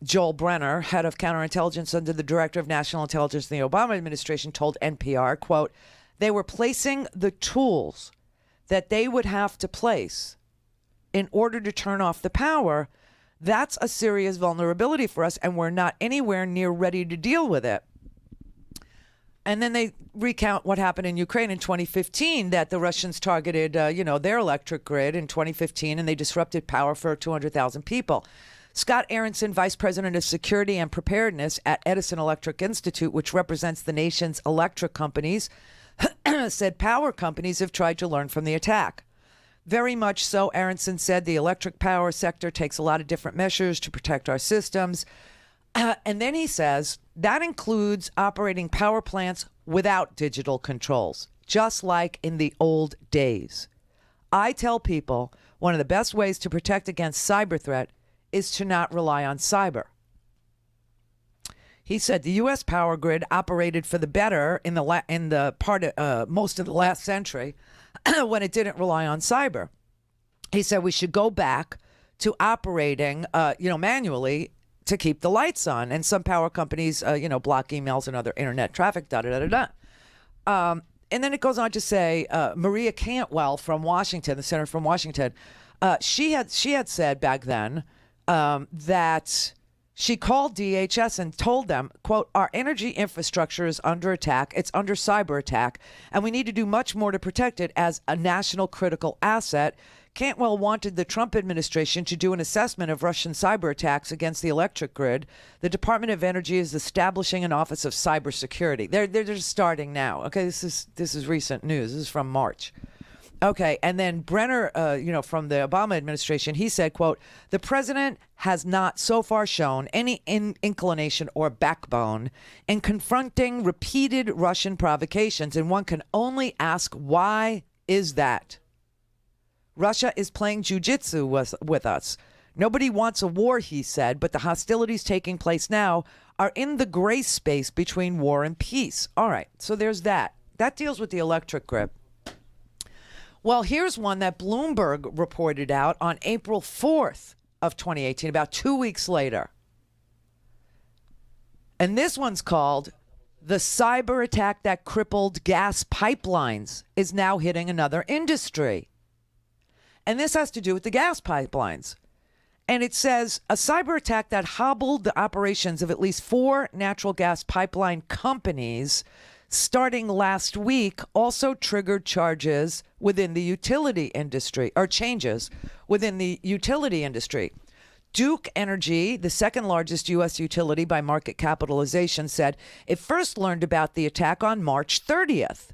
Joel Brenner, head of counterintelligence under the Director of National Intelligence in the Obama administration, told NPR, quote, they were placing the tools that they would have to place in order to turn off the power. That's a serious vulnerability for us, and we're not anywhere near ready to deal with it. And then they recount what happened in Ukraine in 2015, that the Russians targeted, their electric grid in 2015, and they disrupted power for 200,000 people. Scott Aronson, Vice President of Security and Preparedness at Edison Electric Institute, which represents the nation's electric companies, said power companies have tried to learn from the attack. Very much so, Aronson said, the electric power sector takes a lot of different measures to protect our systems. And then he says that includes operating power plants without digital controls, just like in the old days. I tell people one of the best ways to protect against cyber threat is to not rely on cyber. He said the U.S. power grid operated for the better in the part of most of the last century when it didn't rely on cyber. He said we should go back to operating, manually to keep the lights on. And some power companies, block emails and other internet traffic, And then it goes on to say, Maria Cantwell from Washington, the senator from Washington, she had said back then that she called DHS and told them, quote, our energy infrastructure is under attack. It's under cyber attack, and we need to do much more to protect it as a national critical asset. Cantwell wanted the Trump administration to do an assessment of Russian cyber attacks against the electric grid. The Department of Energy is establishing an Office of Cybersecurity. They're just starting now. Okay, this is recent news. This is from March. Okay, and then Brenner, from the Obama administration, he said, quote, the president has not so far shown any inclination or backbone in confronting repeated Russian provocations, and one can only ask, why is that? Russia is playing jujitsu with us. Nobody wants a war, he said, but the hostilities taking place now are in the gray space between war and peace. All right, so there's that. That deals with the electric grid. Well, here's one that Bloomberg reported out on April 4th of 2018, about 2 weeks later. And this one's called The Cyber Attack That Crippled Gas Pipelines is Now Hitting Another Industry. And this has to do with the gas pipelines. And it says a cyber attack that hobbled the operations of at least 4 natural gas pipeline companies starting last week also triggered charges within the utility industry, or changes within the utility industry. Duke Energy, the second largest U.S. utility by market capitalization, said it first learned about the attack on March 30th.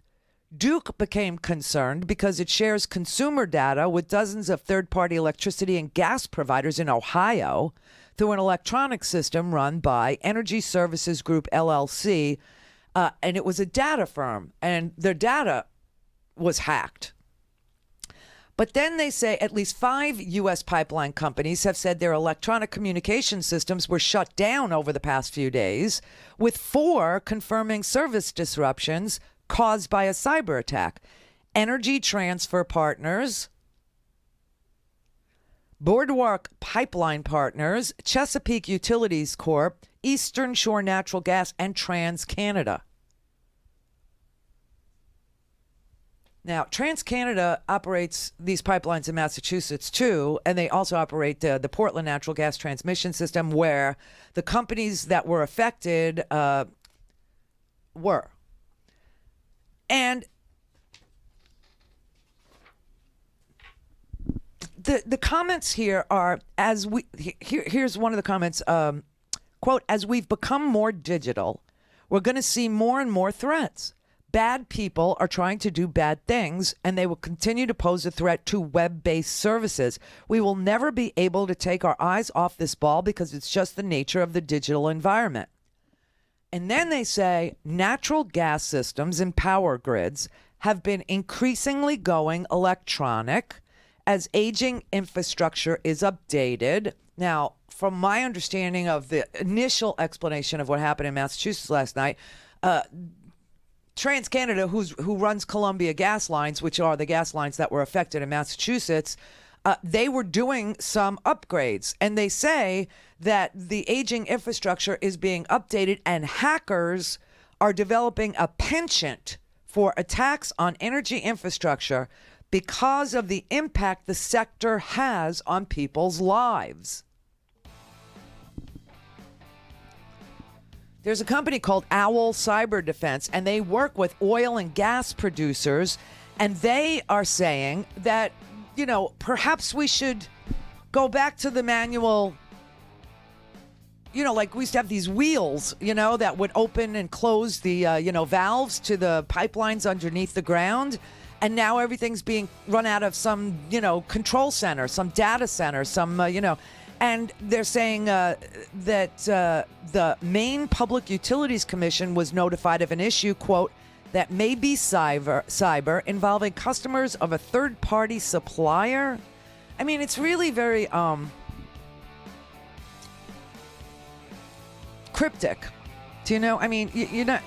Duke became concerned because it shares consumer data with dozens of third-party electricity and gas providers in Ohio through an electronic system run by Energy Services Group, LLC, and it was a data firm, and their data was hacked. But then they say at least 5 U.S. pipeline companies have said their electronic communication systems were shut down over the past few days, with 4 confirming service disruptions caused by a cyber attack. Energy Transfer Partners, Boardwalk Pipeline Partners, Chesapeake Utilities Corp., Eastern Shore Natural Gas, and TransCanada. Now, TransCanada operates these pipelines in Massachusetts, too, and they also operate the Portland Natural Gas Transmission System, where the companies that were affected were. And the comments here are, here's one of the comments, quote, as we've become more digital, we're going to see more and more threats. Bad people are trying to do bad things, and they will continue to pose a threat to web-based services. We will never be able to take our eyes off this ball because it's just the nature of the digital environment. And then they say natural gas systems and power grids have been increasingly going electronic as aging infrastructure is updated. Now, from my understanding of the initial explanation of what happened in Massachusetts last night, TransCanada, who runs Columbia gas lines, which are the gas lines that were affected in Massachusetts, they were doing some upgrades. And they say that the aging infrastructure is being updated and hackers are developing a penchant for attacks on energy infrastructure because of the impact the sector has on people's lives. There's a company called Owl Cyber Defense, and they work with oil and gas producers, and they are saying that, perhaps we should go back to the manual, like we used to have these wheels, that would open and close the, valves to the pipelines underneath the ground. And now everything's being run out of some, control center, some data center, some, And they're saying that the Maine Public Utilities Commission was notified of an issue, quote, that may be cyber involving customers of a third-party supplier. I mean, it's really very cryptic. Do you know? I mean, you're not...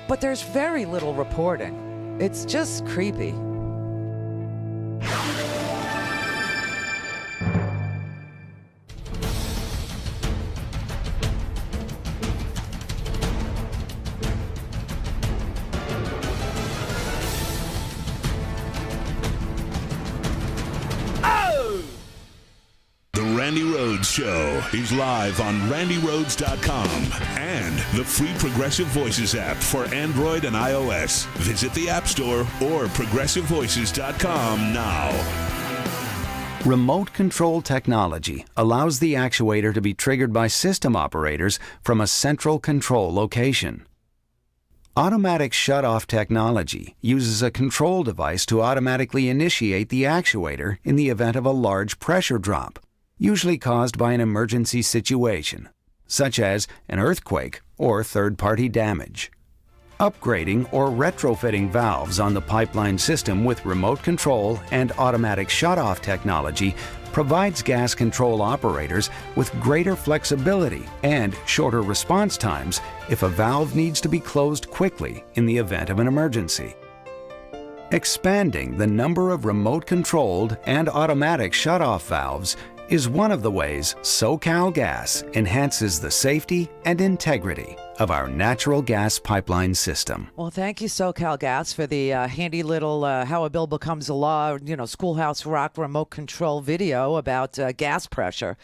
But there's very little reporting. It's just creepy.
Randi Rhodes Show is live on RandiRhodes.com and the free Progressive Voices app for Android and iOS. Visit the App Store or ProgressiveVoices.com now.
Remote control technology allows the actuator to be triggered by system operators from a central control location. Automatic shut-off technology uses a control device to automatically initiate the actuator in the event of a large pressure drop, usually caused by an emergency situation, such as an earthquake or third-party damage. Upgrading or retrofitting valves on the pipeline system with remote control and automatic shut-off technology provides gas control operators with greater flexibility and shorter response times if a valve needs to be closed quickly in the event of an emergency. Expanding the number of remote-controlled and automatic shut-off valves is one of the ways SoCalGas enhances the safety and integrity of our natural gas pipeline system.
Well, thank you, SoCalGas, for the handy little How a Bill Becomes a Law, Schoolhouse Rock remote control video about gas pressure.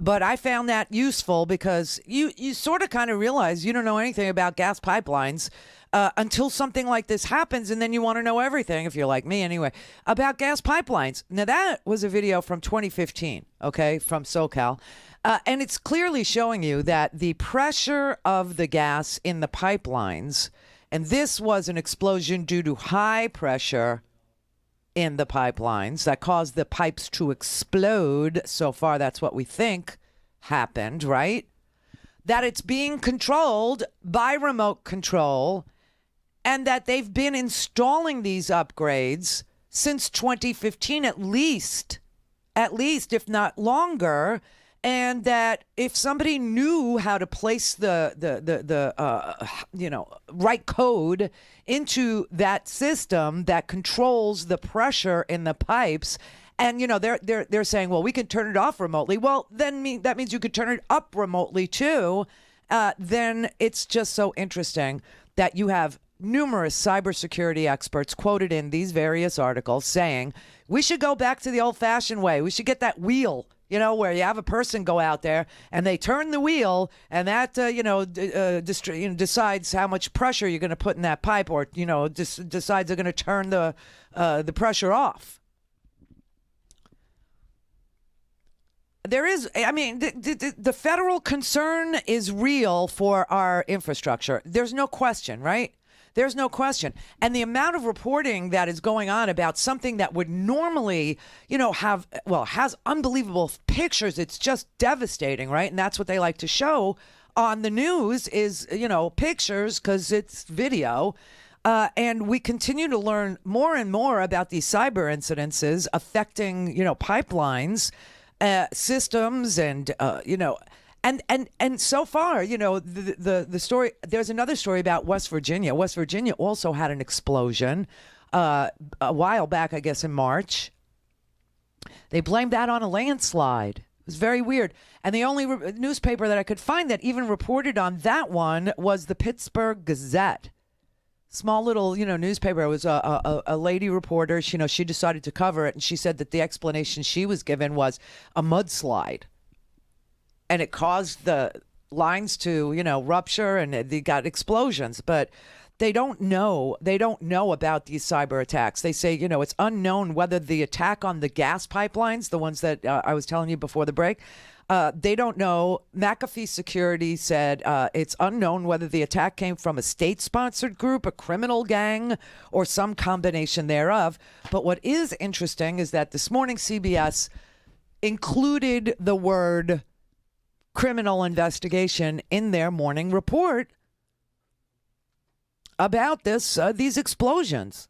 But I found that useful because you sort of kind of realize you don't know anything about gas pipelines until something like this happens, and then you want to know everything, if you're like me anyway, about gas pipelines. Now, that was a video from 2015, okay, from SoCal. And it's clearly showing you that the pressure of the gas in the pipelines, and this was an explosion due to high pressure in the pipelines that caused the pipes to explode. So far, that's what we think happened, right? That it's being controlled by remote control, and that they've been installing these upgrades since 2015 at least, if not longer. And that if somebody knew how to place the right code into that system that controls the pressure in the pipes, and they're saying, well, we can turn it off remotely. Well, then that means you could turn it up remotely too. Then it's just so interesting that you have numerous cybersecurity experts quoted in these various articles saying we should go back to the old-fashioned way. We should get that wheel. Where you have a person go out there and they turn the wheel, and that, decides how much pressure you're going to put in that pipe, or, decides they're going to turn the pressure off. There is, the federal concern is real for our infrastructure. There's no question, right? There's no question. And the amount of reporting that is going on about something that would normally, has unbelievable pictures. It's just devastating, right? And that's what they like to show on the news is, pictures, because it's video. And we continue to learn more and more about these cyber incidences affecting, pipelines, systems, and, And so far, the story, there's another story about West Virginia. West Virginia also had an explosion a while back, I guess in March. They blamed that on a landslide. It was very weird. And the only newspaper that I could find that even reported on that one was the Pittsburgh Gazette. Small little, newspaper. It was a lady reporter. She decided to cover it, and she said that the explanation she was given was a mudslide. And it caused the lines to, rupture, and they got explosions. But they don't know. They don't know about these cyber attacks. They say, it's unknown whether the attack on the gas pipelines, the ones that I was telling you before the break, they don't know. McAfee Security said it's unknown whether the attack came from a state-sponsored group, a criminal gang, or some combination thereof. But what is interesting is that this morning CBS included the word criminal investigation in their morning report about these explosions.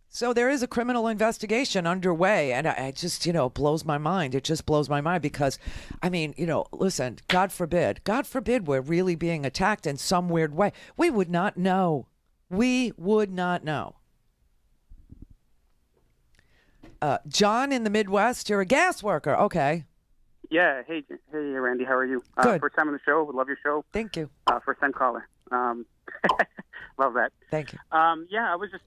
So there is a criminal investigation underway, and I just, blows my mind. It just blows my mind because, listen, God forbid we're really being attacked in some weird way. We would not know. We would not know. John in the Midwest, you're a gas worker. Okay.
Yeah. Hey, Randy. How are you?
Good.
First time on the show. Love your show.
Thank you.
First time caller. Love that.
Thank you.
Yeah, I was just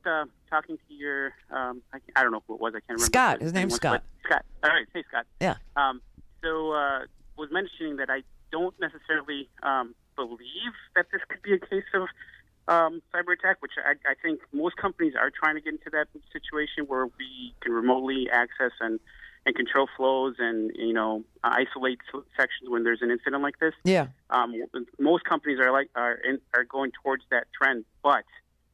talking to your, I don't know who it was. I can't remember.
Scott. His name's Scott.
Scott. All right. Hey, Scott.
Yeah.
also was mentioning that I don't necessarily believe that this could be a case of cyber attack, which I think most companies are trying to get into that situation where we can remotely access and control flows and, isolate sections when there's an incident like this.
Yeah.
Most companies are going towards that trend, but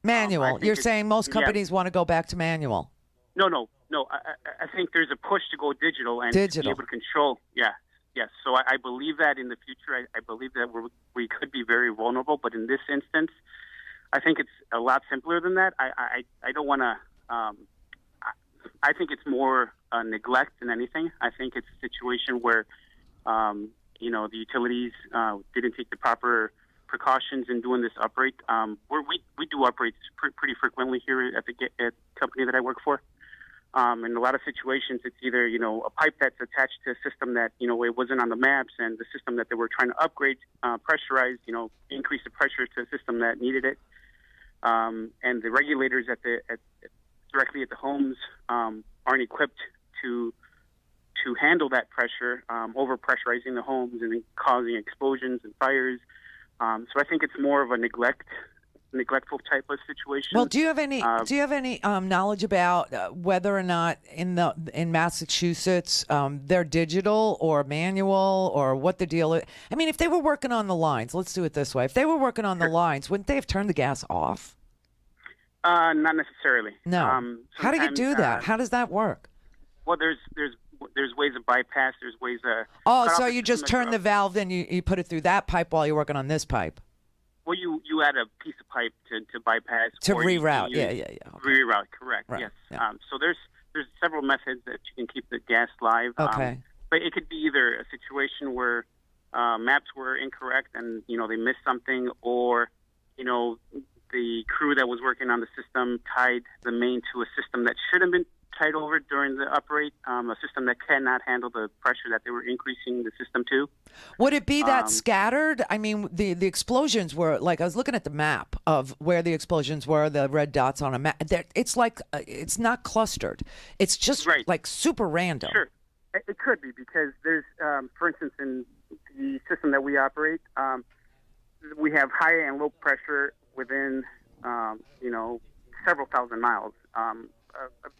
manual. You're saying most companies want to go back to manual.
No. I think there's a push to go digital and to be able to control. Yeah. Yes. So I believe that in the future, I believe that we could be very vulnerable, but in this instance, I think it's a lot simpler than that. I don't want to. I think it's more neglect than anything. I think it's a situation where, the utilities didn't take the proper precautions in doing this uprate. We do uprates pretty frequently here at the company that I work for. In a lot of situations, it's either, a pipe that's attached to a system that, it wasn't on the maps, and the system that they were trying to upgrade, pressurized, increase the pressure to a system that needed it. And the regulators directly at the homes aren't equipped to handle that pressure, over-pressurizing the homes and causing explosions and fires. So I think it's more of a neglectful type of situation.
Well, do you have any knowledge about whether or not in Massachusetts they're digital or manual, or what the deal is? I mean, if they were working on the lines, let's do it this way. If they were working on the lines, wouldn't they have turned the gas off?
Not necessarily.
No. How do you do that? How does that work?
Well, there's ways of bypass. There's ways of.
Oh, so you just turn the valve, then you put it through that pipe while you're working on this pipe.
Well, you add a piece of pipe to bypass.
To reroute, yeah.
Okay. Reroute, correct,
right.
Yes.
Yeah.
So there's several methods that you can keep the gas live.
Okay.
But it could be either a situation where maps were incorrect and, they missed something, or, the crew that was working on the system tied the main to a system that should have been tied over during the uprate, a system that cannot handle the pressure that they were increasing the system to.
Would it be that scattered? I mean, the explosions were, like, I was looking at the map of where the explosions were, the red dots on a map. It's like, it's not clustered. It's just like super random.
Sure. It could be because there's, for instance, in the system that we operate, we have high and low pressure within, several thousand miles.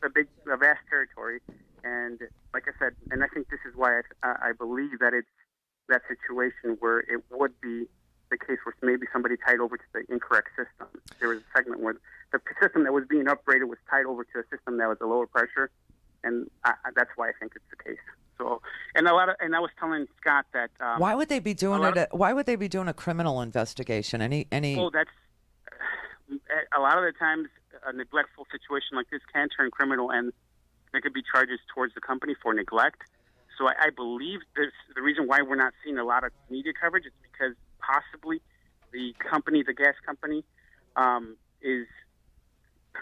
A vast territory, and like I said, and I think this is why I believe that it's that situation where it would be the case where maybe somebody tied over to the incorrect system. There was a segment where the system that was being upgraded was tied over to a system that was a lower pressure, and that's why I think it's the case. So, and I was telling Scott that
why would they be doing it? Why would they be doing a criminal investigation? Any?
Well, that's a lot of the times. A neglectful situation like this can turn criminal, and there could be charges towards the company for neglect. So I believe the reason why we're not seeing a lot of media coverage is because possibly the gas company, is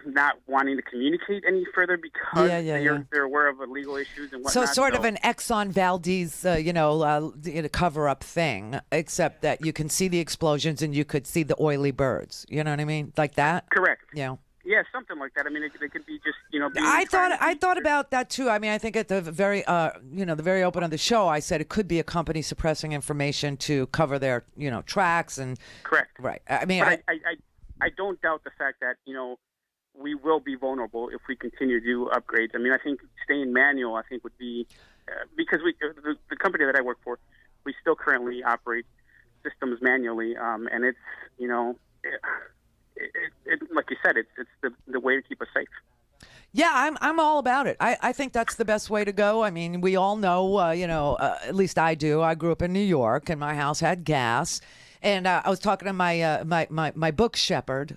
not wanting to communicate any further because they're aware of legal issues and whatnot.
So sort of an Exxon Valdez, cover-up thing, except that you can see the explosions and you could see the oily birds. You know what I mean? Like that?
Correct.
Yeah.
Yeah, something like that. I mean, they could be just,
I thought about that too. I mean, I think at the very, the very open of the show, I said it could be a company suppressing information to cover their, tracks and.
Correct.
Right. I mean,
but I don't doubt the fact that we will be vulnerable if we continue to do upgrades. I mean, I think staying manual, I think would be because the company that I work for, we still currently operate systems manually, and it's like you said, it's the way to keep us safe.
Yeah, I'm all about it. I think that's the best way to go. I mean, we all know, at least I do. I grew up in New York, and my house had gas. And I was talking to my book shepherd.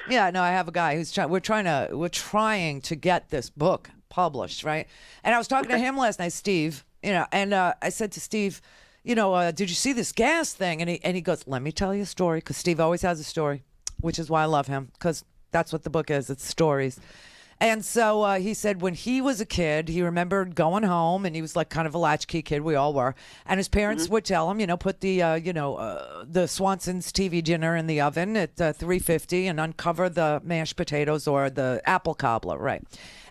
Yeah, no, I have a guy who's we're trying to get this book published, right? And I was talking to him last night, Steve. And I said to Steve, did you see this gas thing? And he goes, let me tell you a story, because Steve always has a story, which is why I love him, because that's what the book is. It's stories. And so he said when he was a kid, he remembered going home, and he was like kind of a latchkey kid. We all were. And his parents would tell him, put the, the Swanson's TV dinner in the oven at 350 and uncover the mashed potatoes or the apple cobbler, right?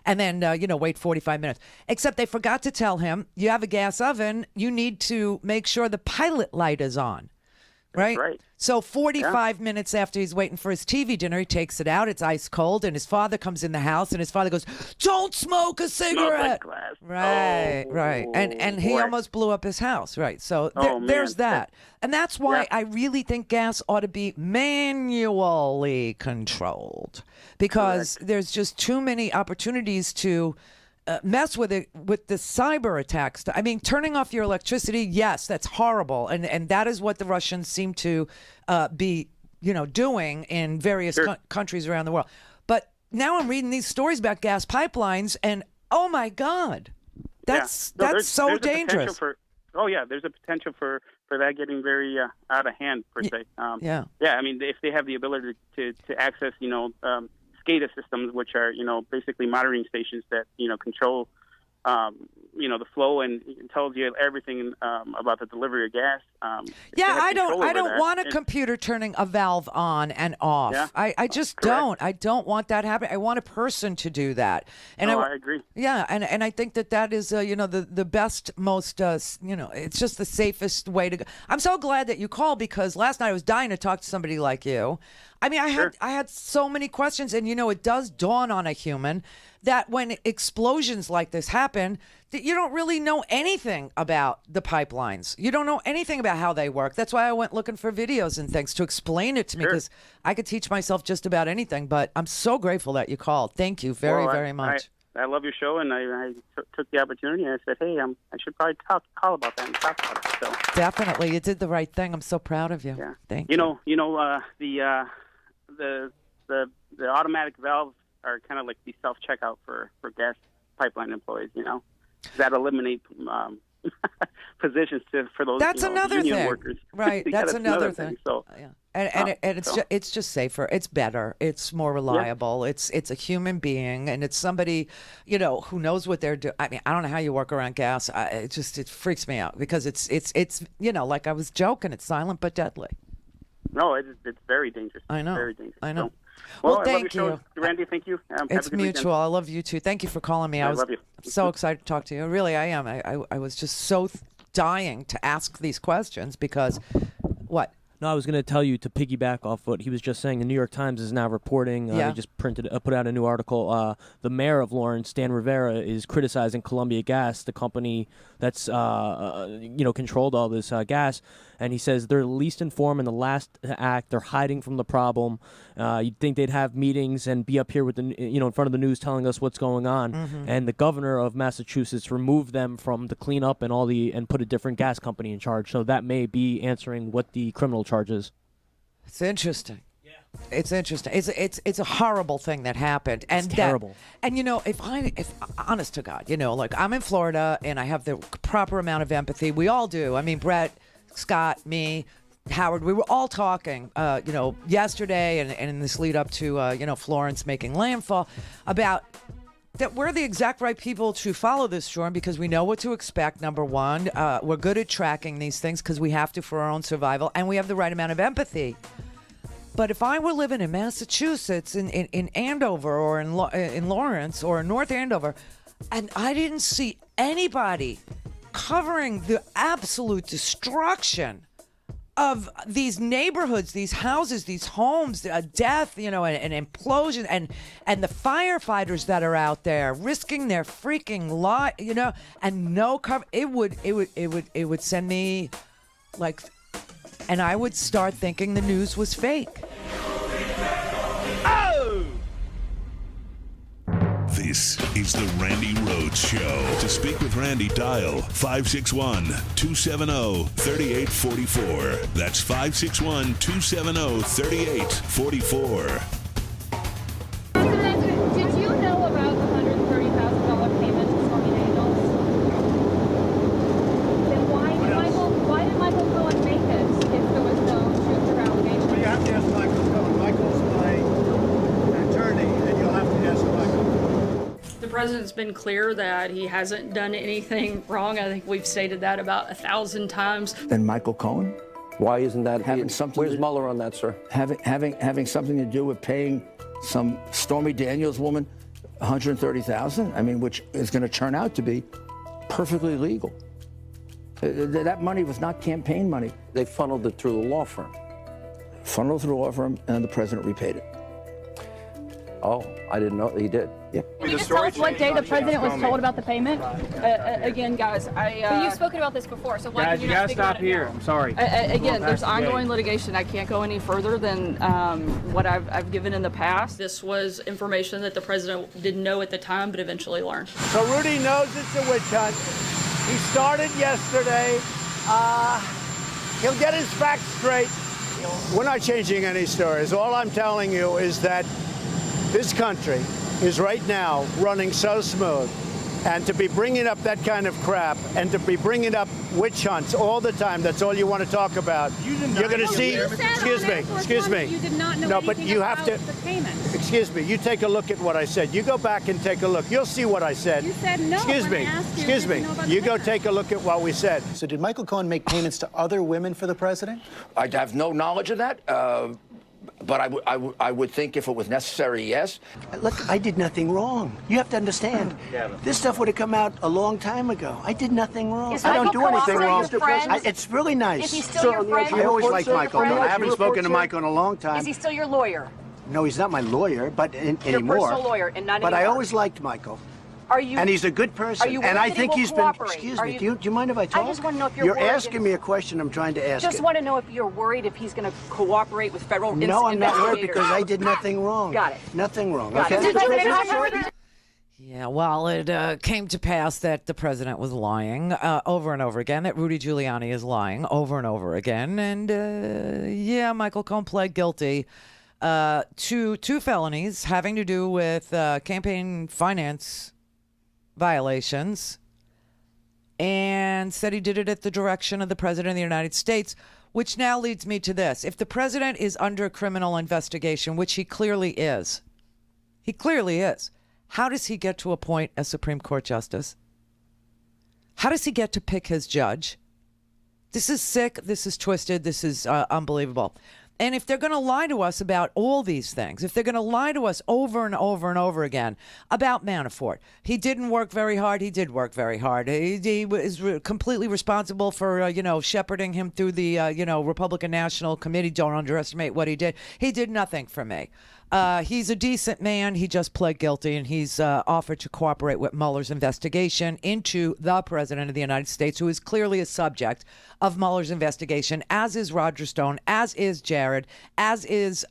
And then, wait 45 minutes. Except they forgot to tell him, you have a gas oven, you need to make sure the pilot light is on. Right?
Right.
So 45 minutes after he's waiting for his TV dinner, he takes it out. It's ice cold, and his father comes in the house, and his father goes, "Don't smoke a cigarette." Right, right. And he almost blew up his house. Right. So there's that. And that's why I really think gas ought to be manually controlled, because there's just too many opportunities to mess with it with the cyber attacks. I mean, turning off your electricity, yes, that's horrible, and that is what the Russians seem to be, doing in various countries around the world. But now I'm reading these stories about gas pipelines, and oh my God, that's so dangerous.
There's a potential for that getting very out of hand per se.
Yeah.
I mean, if they have the ability to access, SCADA systems, which are, basically monitoring stations that, control, the flow and tells you everything about the delivery of gas.
I don't want a computer turning a valve on and off.
Yeah,
I just don't. I don't want that happening. I want a person to do that. And
I agree.
Yeah, and I think that is, the best, most, it's just the safest way to go. I'm so glad that you called, because last night I was dying to talk to somebody like you. I mean, I had so many questions, and it does dawn on a human that when explosions like this happen, that you don't really know anything about the pipelines. You don't know anything about how they work. That's why I went looking for videos and things to explain it to me, because I could teach myself just about anything. But I'm so grateful that you called. Thank you very much.
I love your show, and I took the opportunity, and I said, hey, I should probably call about that and talk about it. So
definitely, you did the right thing. I'm so proud of you.
Yeah.
Thank you.
The automatic valves are kind of like the self-checkout for gas pipeline employees, that eliminate positions for those
that's another
union
thing.
Workers.
Right, that's another thing.
So,
it's just safer. It's better. It's more reliable. It's a human being, and it's somebody, who knows what they're doing. I mean, I don't know how you work around gas. It freaks me out, because it's like I was joking, it's silent but deadly.
No, it's very dangerous.
I know.
Very dangerous.
I know.
So,
well, thank
I love your
you.
show. Randy, thank you.
It's mutual. I love you too. Thank you for calling me.
I love you.
So excited to talk to you. Really, I am. I was just so dying to ask these questions, because what?
No, I was going to tell you to piggyback off what he was just saying. The New York Times is now reporting. They just put out a new article. The mayor of Lawrence, Dan Rivera, is criticizing Columbia Gas, the company that's controlled all this gas, and he says they're least informed in the last act. They're hiding from the problem. You'd think they'd have meetings and be up here with the in front of the news telling us what's going on.
Mm-hmm.
And the governor of Massachusetts removed them from the cleanup and put a different gas company in charge. So that may be answering what the criminal charge is.
It's interesting. Yeah, it's interesting. It's a horrible thing that happened, and
it's terrible.
And if honest to God, like I'm in Florida and I have the proper amount of empathy. We all do. I mean, Brett, Scott, me, Howard, we were all talking, yesterday and in this lead up to, Florence making landfall, about that we're the exact right people to follow this storm, because we know what to expect, number one. We're good at tracking these things because we have to for our own survival, and we have the right amount of empathy. But if I were living in Massachusetts, in Andover, or in Lawrence, or in North Andover, and I didn't see anybody covering the absolute destruction of these neighborhoods, these houses, these homes, death, an implosion, and the firefighters that are out there risking their freaking life, and no cover, it would send me like, and I would start thinking the news was fake.
This is the Randi Rhodes Show. To speak with Randi, dial 561-270-3844. That's 561-270-3844.
Did you know about the $130,000 payment to Stormy Daniels? Then why did Michael Cohen make it if there was no truth or allegation?
Well, you have to ask Michael Cohen. Michael's my attorney, and you'll have to ask Michael.
president's been clear that he hasn't done anything wrong. I think we've stated that about 1,000 times.
Then Michael Cohen?
Why isn't that
having something?
Where's Mueller on that, sir?
Having something to do with paying some Stormy Daniels woman $130,000? I mean, which is going to turn out to be perfectly legal. That money was not campaign money.
They funneled it through the law firm.
Funneled through the law firm, and the president repaid it.
Oh, I didn't know he did.
Yep.
Can you just tell us what day the president was told about the payment?
Again, guys,
But you've spoken about this before, so why
guys,
did you not speak about it now?
here. I'm sorry.
Again, there's ongoing litigation. I can't go any further than what I've given in the past. This was information that the president didn't know at the time, but eventually learned.
So Rudy knows it's a witch hunt. He started yesterday. He'll get his facts straight. We're not changing any stories. All I'm telling you is that this country is right now running so smooth. And to be bringing up that kind of crap and to be bringing up witch hunts all the time, that's all you want to talk about. You're going to see, excuse me.
You did not know
no, but you have to,
the payments.
excuse me, you take a look at what I said. You go back and take a look. You'll see what I said.
You said no.
Excuse me, excuse me. You go take a look at what we said.
So did Michael Cohen make payments to other women for the president?
I have no knowledge of that, but I would think if it was necessary, yes.
Look, I did nothing wrong. You have to understand. This stuff would have come out a long time ago. I did nothing wrong. I don't do anything wrong. It's really nice.
Is he still your friend?
I always liked Michael.
friend?
I haven't spoken to Michael in a long time.
Is he still your lawyer?
No, he's not my lawyer, but anymore.
Your personal lawyer, and not
But I
anymore.
always liked Michael.
Are you?
And he's a good person.
Are you
and
worried
I
that
think
he will
he's been.
cooperate?
Excuse
Are
me.
you-
Do you mind if I talk?
I just want to know if you're
You're
worried
asking me a question. I'm trying to ask
Just
it.
want to know if you're worried if he's going to cooperate with federal
No, I'm not worried
investigators.
because I did nothing wrong.
Got it.
Nothing wrong.
Got
Okay.
it.
Yeah, well, it came to pass that the president was lying over and over again, that Rudy Giuliani is lying over and over again. And, yeah, Michael Cohen pled guilty to 2 felonies having to do with campaign finance violations, and said he did it at the direction of the president of the United States, which now leads me to this. If the president is under criminal investigation, which he clearly is, how does he get to appoint a Supreme Court justice? How does he get to pick his judge? This is sick. This is twisted. This is unbelievable. And if they're going to lie to us about all these things, if they're going to lie to us over and over and over again about Manafort, he didn't work very hard. He did work very hard. He was completely responsible for, shepherding him through the, Republican National Committee. Don't underestimate what he did. He did nothing for me. He's a decent man. He just pled guilty, and he's offered to cooperate with Mueller's investigation into the president of the United States, who is clearly a subject of Mueller's investigation, as is Roger Stone, as is Jared, as is,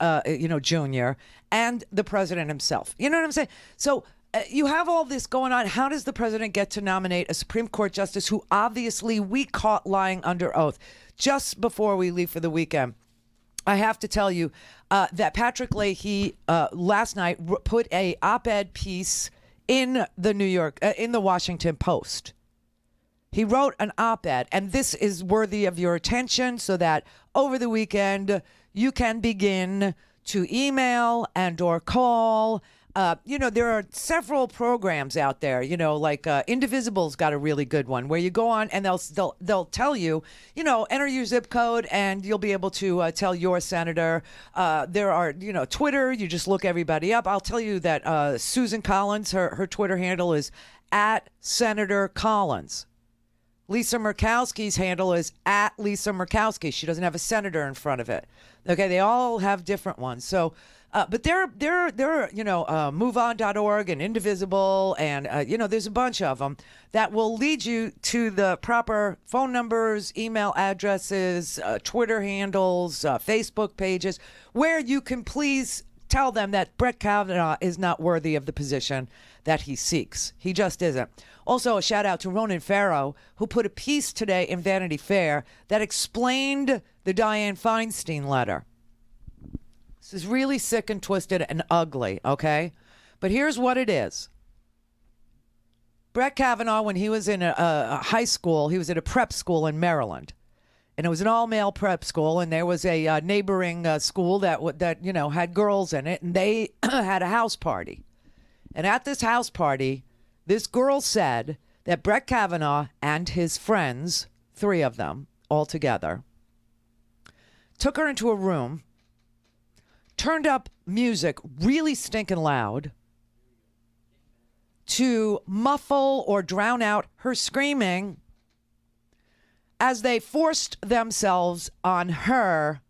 Junior, and the president himself. You know what I'm saying? So you have all this going on. How does the president get to nominate a Supreme Court justice who obviously we caught lying under oath? Just before we leave for the weekend, I have to tell you that Patrick Leahy last night put a op-ed piece in the Washington Post. He wrote an op-ed, and this is worthy of your attention so that over the weekend you can begin to email and or call. There are several programs out there, like Indivisible's got a really good one where you go on and they'll tell you, enter your zip code and you'll be able to tell your senator. There are, Twitter, you just look everybody up. I'll tell you that Susan Collins, her Twitter handle is @SenatorCollins. Lisa Murkowski's handle is @Lisa Murkowski. She doesn't have a senator in front of it. Okay, they all have different ones. So, but there are MoveOn.org and Indivisible, and there's a bunch of them that will lead you to the proper phone numbers, email addresses, Twitter handles, Facebook pages, where you can please tell them that Brett Kavanaugh is not worthy of the position that he seeks. He just isn't. Also, a shout out to Ronan Farrow, who put a piece today in Vanity Fair that explained the Dianne Feinstein letter. This is really sick and twisted and ugly, okay? But here's what it is. Brett Kavanaugh, when he was in a high school, he was at a prep school in Maryland. And it was an all-male prep school, and there was a neighboring school that had girls in it, and they had a house party. And at this house party, This girl said that Brett Kavanaugh and his friends, 3 of them all together, took her into a room, turned up music really stinking loud to muffle or drown out her screaming as they forced themselves on her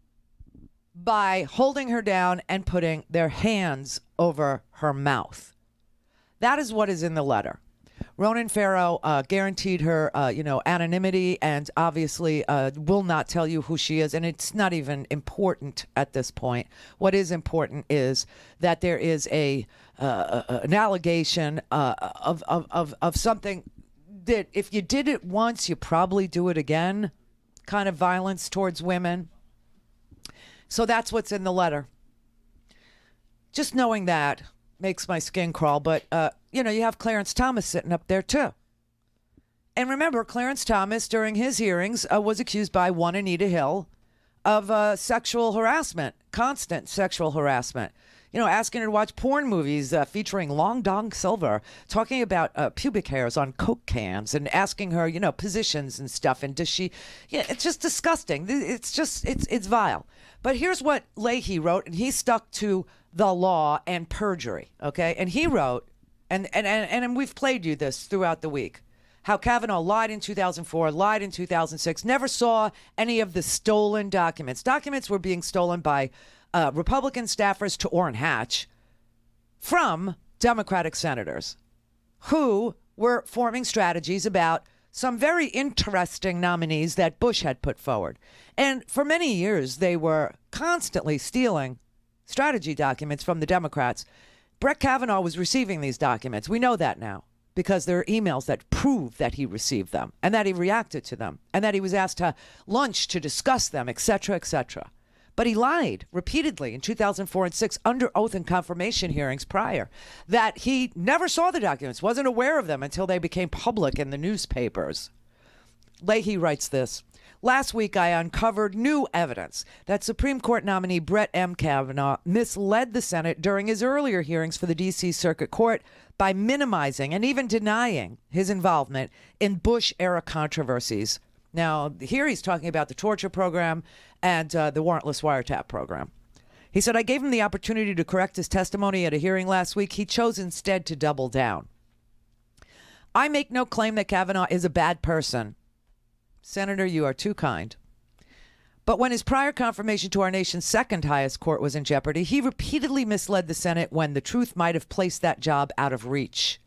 by holding her down and putting their hands over her mouth. That is what is in the letter. Ronan Farrow guaranteed her, anonymity, and obviously will not tell you who she is. And it's not even important at this point. What is important is that there is an allegation of something that if you did it once, you probably do it again, kind of violence towards women. So that's what's in the letter. Just knowing that makes my skin crawl. But, you have Clarence Thomas sitting up there, too. And remember, Clarence Thomas, during his hearings, was accused by one Anita Hill of sexual harassment, constant sexual harassment. Asking her to watch porn movies featuring Long Dong Silver, talking about pubic hairs on Coke cans, and asking her, positions and stuff. And does she, it's just disgusting. It's vile. But here's what Leahy wrote, and he stuck to the law and perjury, okay? And he wrote, and we've played you this throughout the week, how Kavanaugh lied in 2004, lied in 2006, never saw any of the stolen documents. Documents were being stolen by Republican staffers to Orrin Hatch from Democratic senators who were forming strategies about some very interesting nominees that Bush had put forward. And for many years, they were constantly stealing strategy documents from the Democrats. Brett Kavanaugh was receiving these documents. We know that now because there are emails that prove that he received them and that he reacted to them and that he was asked to lunch to discuss them, et cetera, et cetera. But he lied repeatedly in 2004 and 2006 under oath and confirmation hearings prior that he never saw the documents, wasn't aware of them until they became public in the newspapers. Leahy writes this. Last week, I uncovered new evidence that Supreme Court nominee Brett M. Kavanaugh misled the Senate during his earlier hearings for the D.C. Circuit Court by minimizing and even denying his involvement in Bush-era controversies. Now, here he's talking about the torture program and the warrantless wiretap program. He said, I gave him the opportunity to correct his testimony at a hearing last week. He chose instead to double down. I make no claim that Kavanaugh is a bad person. Senator, you are too kind. But when his prior confirmation to our nation's second highest court was in jeopardy, he repeatedly misled the Senate when the truth might have placed that job out of reach.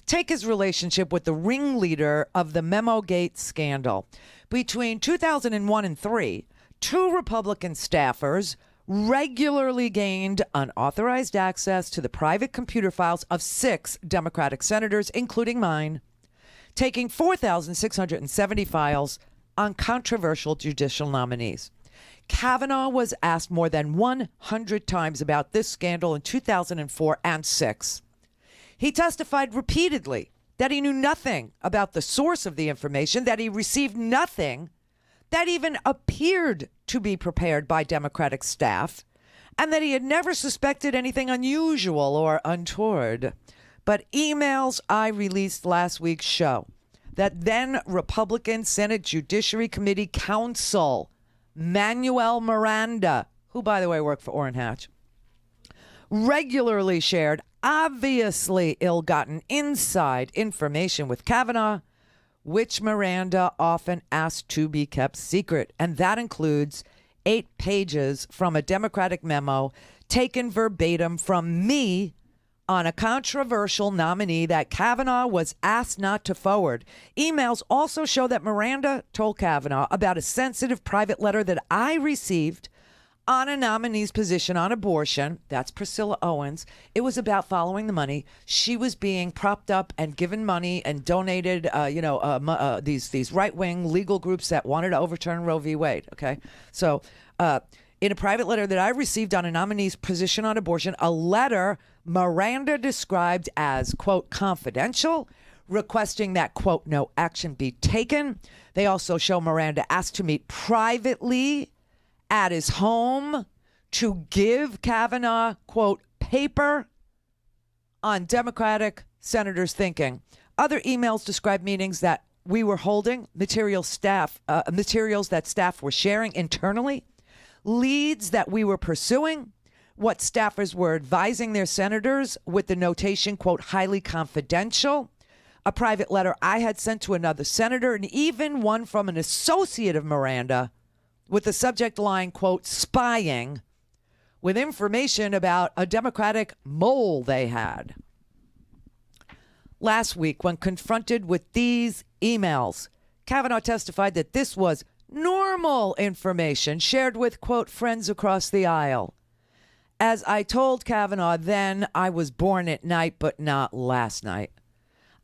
Take his relationship with the ringleader of the Memo-Gate scandal. Between 2001 and 2003, 2 Republican staffers regularly gained unauthorized access to the private computer files of 6 Democratic senators, including mine, taking 4,670 files on controversial judicial nominees. Kavanaugh was asked more than 100 times about this scandal in 2004 and 2006. He testified repeatedly that he knew nothing about the source of the information, that he received nothing that even appeared to be prepared by Democratic staff, and that he had never suspected anything unusual or untoward. But emails I released last week show that then Republican Senate Judiciary Committee counsel Manuel Miranda, who, by the way, worked for Orrin Hatch, regularly shared obviously ill-gotten inside information with Kavanaugh, which Miranda often asked to be kept secret. And that includes 8 pages from a Democratic memo taken verbatim from me on a controversial nominee that Kavanaugh was asked not to forward. Emails also show that Miranda told Kavanaugh about a sensitive private letter that I received on a nominee's position on abortion. That's Priscilla Owens. It was about following the money. She was being propped up and given money and donated, these right-wing legal groups that wanted to overturn Roe v. Wade. Okay, so in a private letter that I received on a nominee's position on abortion, a letter Miranda described as, quote, confidential, requesting that, quote, no action be taken. They also show Miranda asked to meet privately at his home to give Kavanaugh, quote, paper on Democratic senators thinking. Other emails describe meetings that we were holding, materials that staff were sharing internally, leads that we were pursuing, what staffers were advising their senators with the notation, quote, highly confidential, a private letter I had sent to another senator, and even one from an associate of Miranda with the subject line, quote, spying, with information about a Democratic mole they had. Last week, when confronted with these emails, Kavanaugh testified that this was normal information shared with, quote, friends across the aisle. As I told Kavanaugh then, I was born at night, but not last night.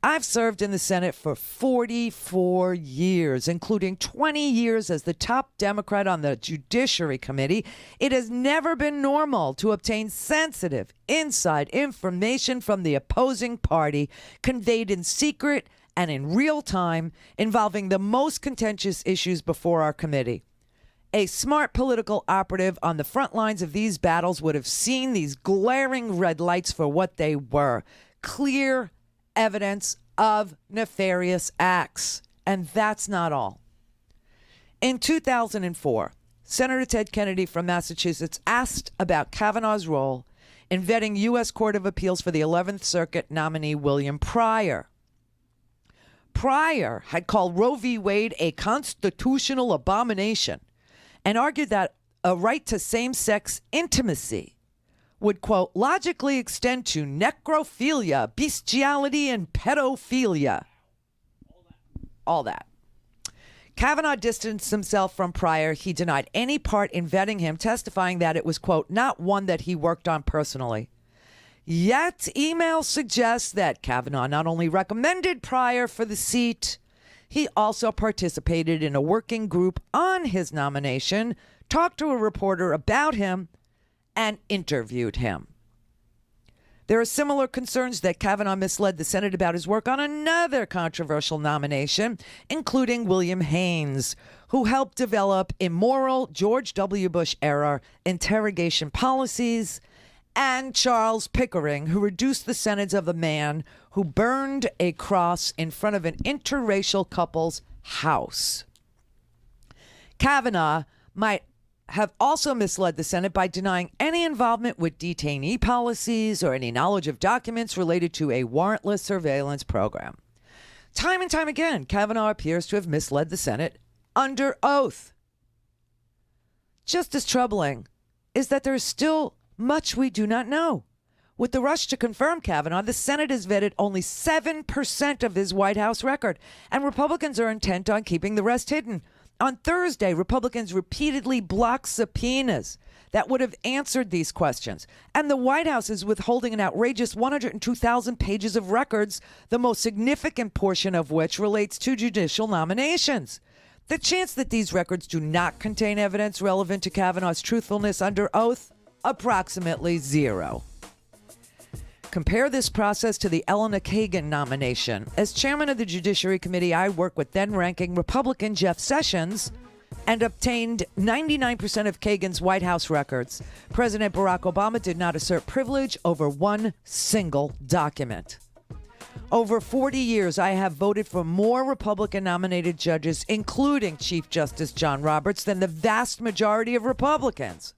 I've served in the Senate for 44 years, including 20 years as the top Democrat on the Judiciary Committee. It has never been normal to obtain sensitive, inside information from the opposing party, conveyed in secret and in real time, involving the most contentious issues before our committee. A smart political operative on the front lines of these battles would have seen these glaring red lights for what they were: clear evidence of nefarious acts. And that's not all. In 2004, Senator Ted Kennedy from Massachusetts asked about Kavanaugh's role in vetting U.S. Court of Appeals for the 11th Circuit nominee William Pryor. Pryor had called Roe v. Wade a constitutional abomination and argued that a right to same-sex intimacy would, quote, logically extend to necrophilia, bestiality, and pedophilia. All that. Kavanaugh distanced himself from Pryor. He denied any part in vetting him, testifying that it was, quote, not one that he worked on personally. Yet, emails suggest that Kavanaugh not only recommended Pryor for the seat, he also participated in a working group on his nomination, talked to a reporter about him, and interviewed him. There are similar concerns that Kavanaugh misled the Senate about his work on another controversial nomination, including William Haynes, who helped develop immoral George W. Bush-era interrogation policies, and Charles Pickering, who reduced the sentence of a man who burned a cross in front of an interracial couple's house. Kavanaugh might have also misled the Senate by denying any involvement with detainee policies or any knowledge of documents related to a warrantless surveillance program. Time and time again, Kavanaugh appears to have misled the Senate under oath. Just as troubling is that there is still much we do not know. With the rush to confirm Kavanaugh, the Senate has vetted only 7% of his White House record, and Republicans are intent on keeping the rest hidden. On Thursday, Republicans repeatedly blocked subpoenas that would have answered these questions. And the White House is withholding an outrageous 102,000 pages of records, the most significant portion of which relates to judicial nominations. The chance that these records do not contain evidence relevant to Kavanaugh's truthfulness under oath, approximately zero. Compare this process to the Elena Kagan nomination. As chairman of the Judiciary Committee, I worked with then-ranking Republican Jeff Sessions and obtained 99% of Kagan's White House records. President Barack Obama did not assert privilege over one single document. Over 40 years, I have voted for more Republican-nominated judges, including Chief Justice John Roberts, than the vast majority of Republicans.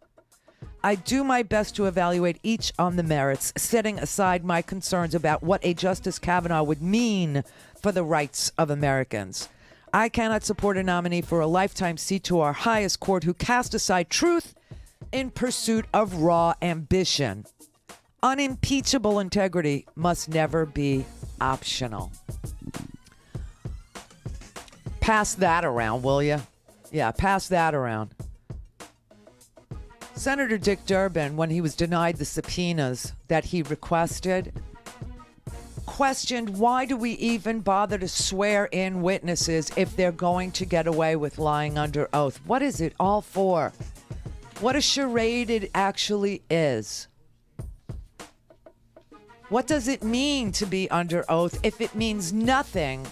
I do my best to evaluate each on the merits, setting aside my concerns about what a Justice Kavanaugh would mean for the rights of Americans. I cannot support a nominee for a lifetime seat to our highest court who cast aside truth in pursuit of raw ambition. Unimpeachable integrity must never be optional. Pass that around, will you? Yeah, pass that around. Senator Dick Durbin, when he was denied the subpoenas that he requested, questioned, why do we even bother to swear in witnesses if they're going to get away with lying under oath? What is it all for? What a charade it actually is. What does it mean to be under oath if it means nothing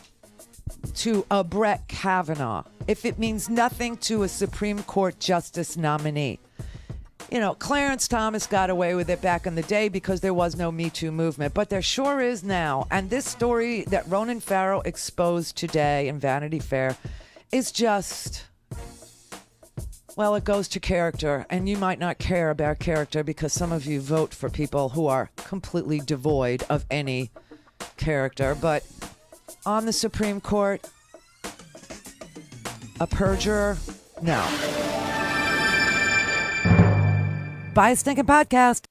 to a Brett Kavanaugh, if it means nothing to a Supreme Court justice nominee? Clarence Thomas got away with it back in the day because there was no Me Too movement, but there sure is now. And this story that Ronan Farrow exposed today in Vanity Fair is just, well, it goes to character. And you might not care about character because some of you vote for people who are completely devoid of any character. But on the Supreme Court, a perjurer? No. Buy a stinking podcast.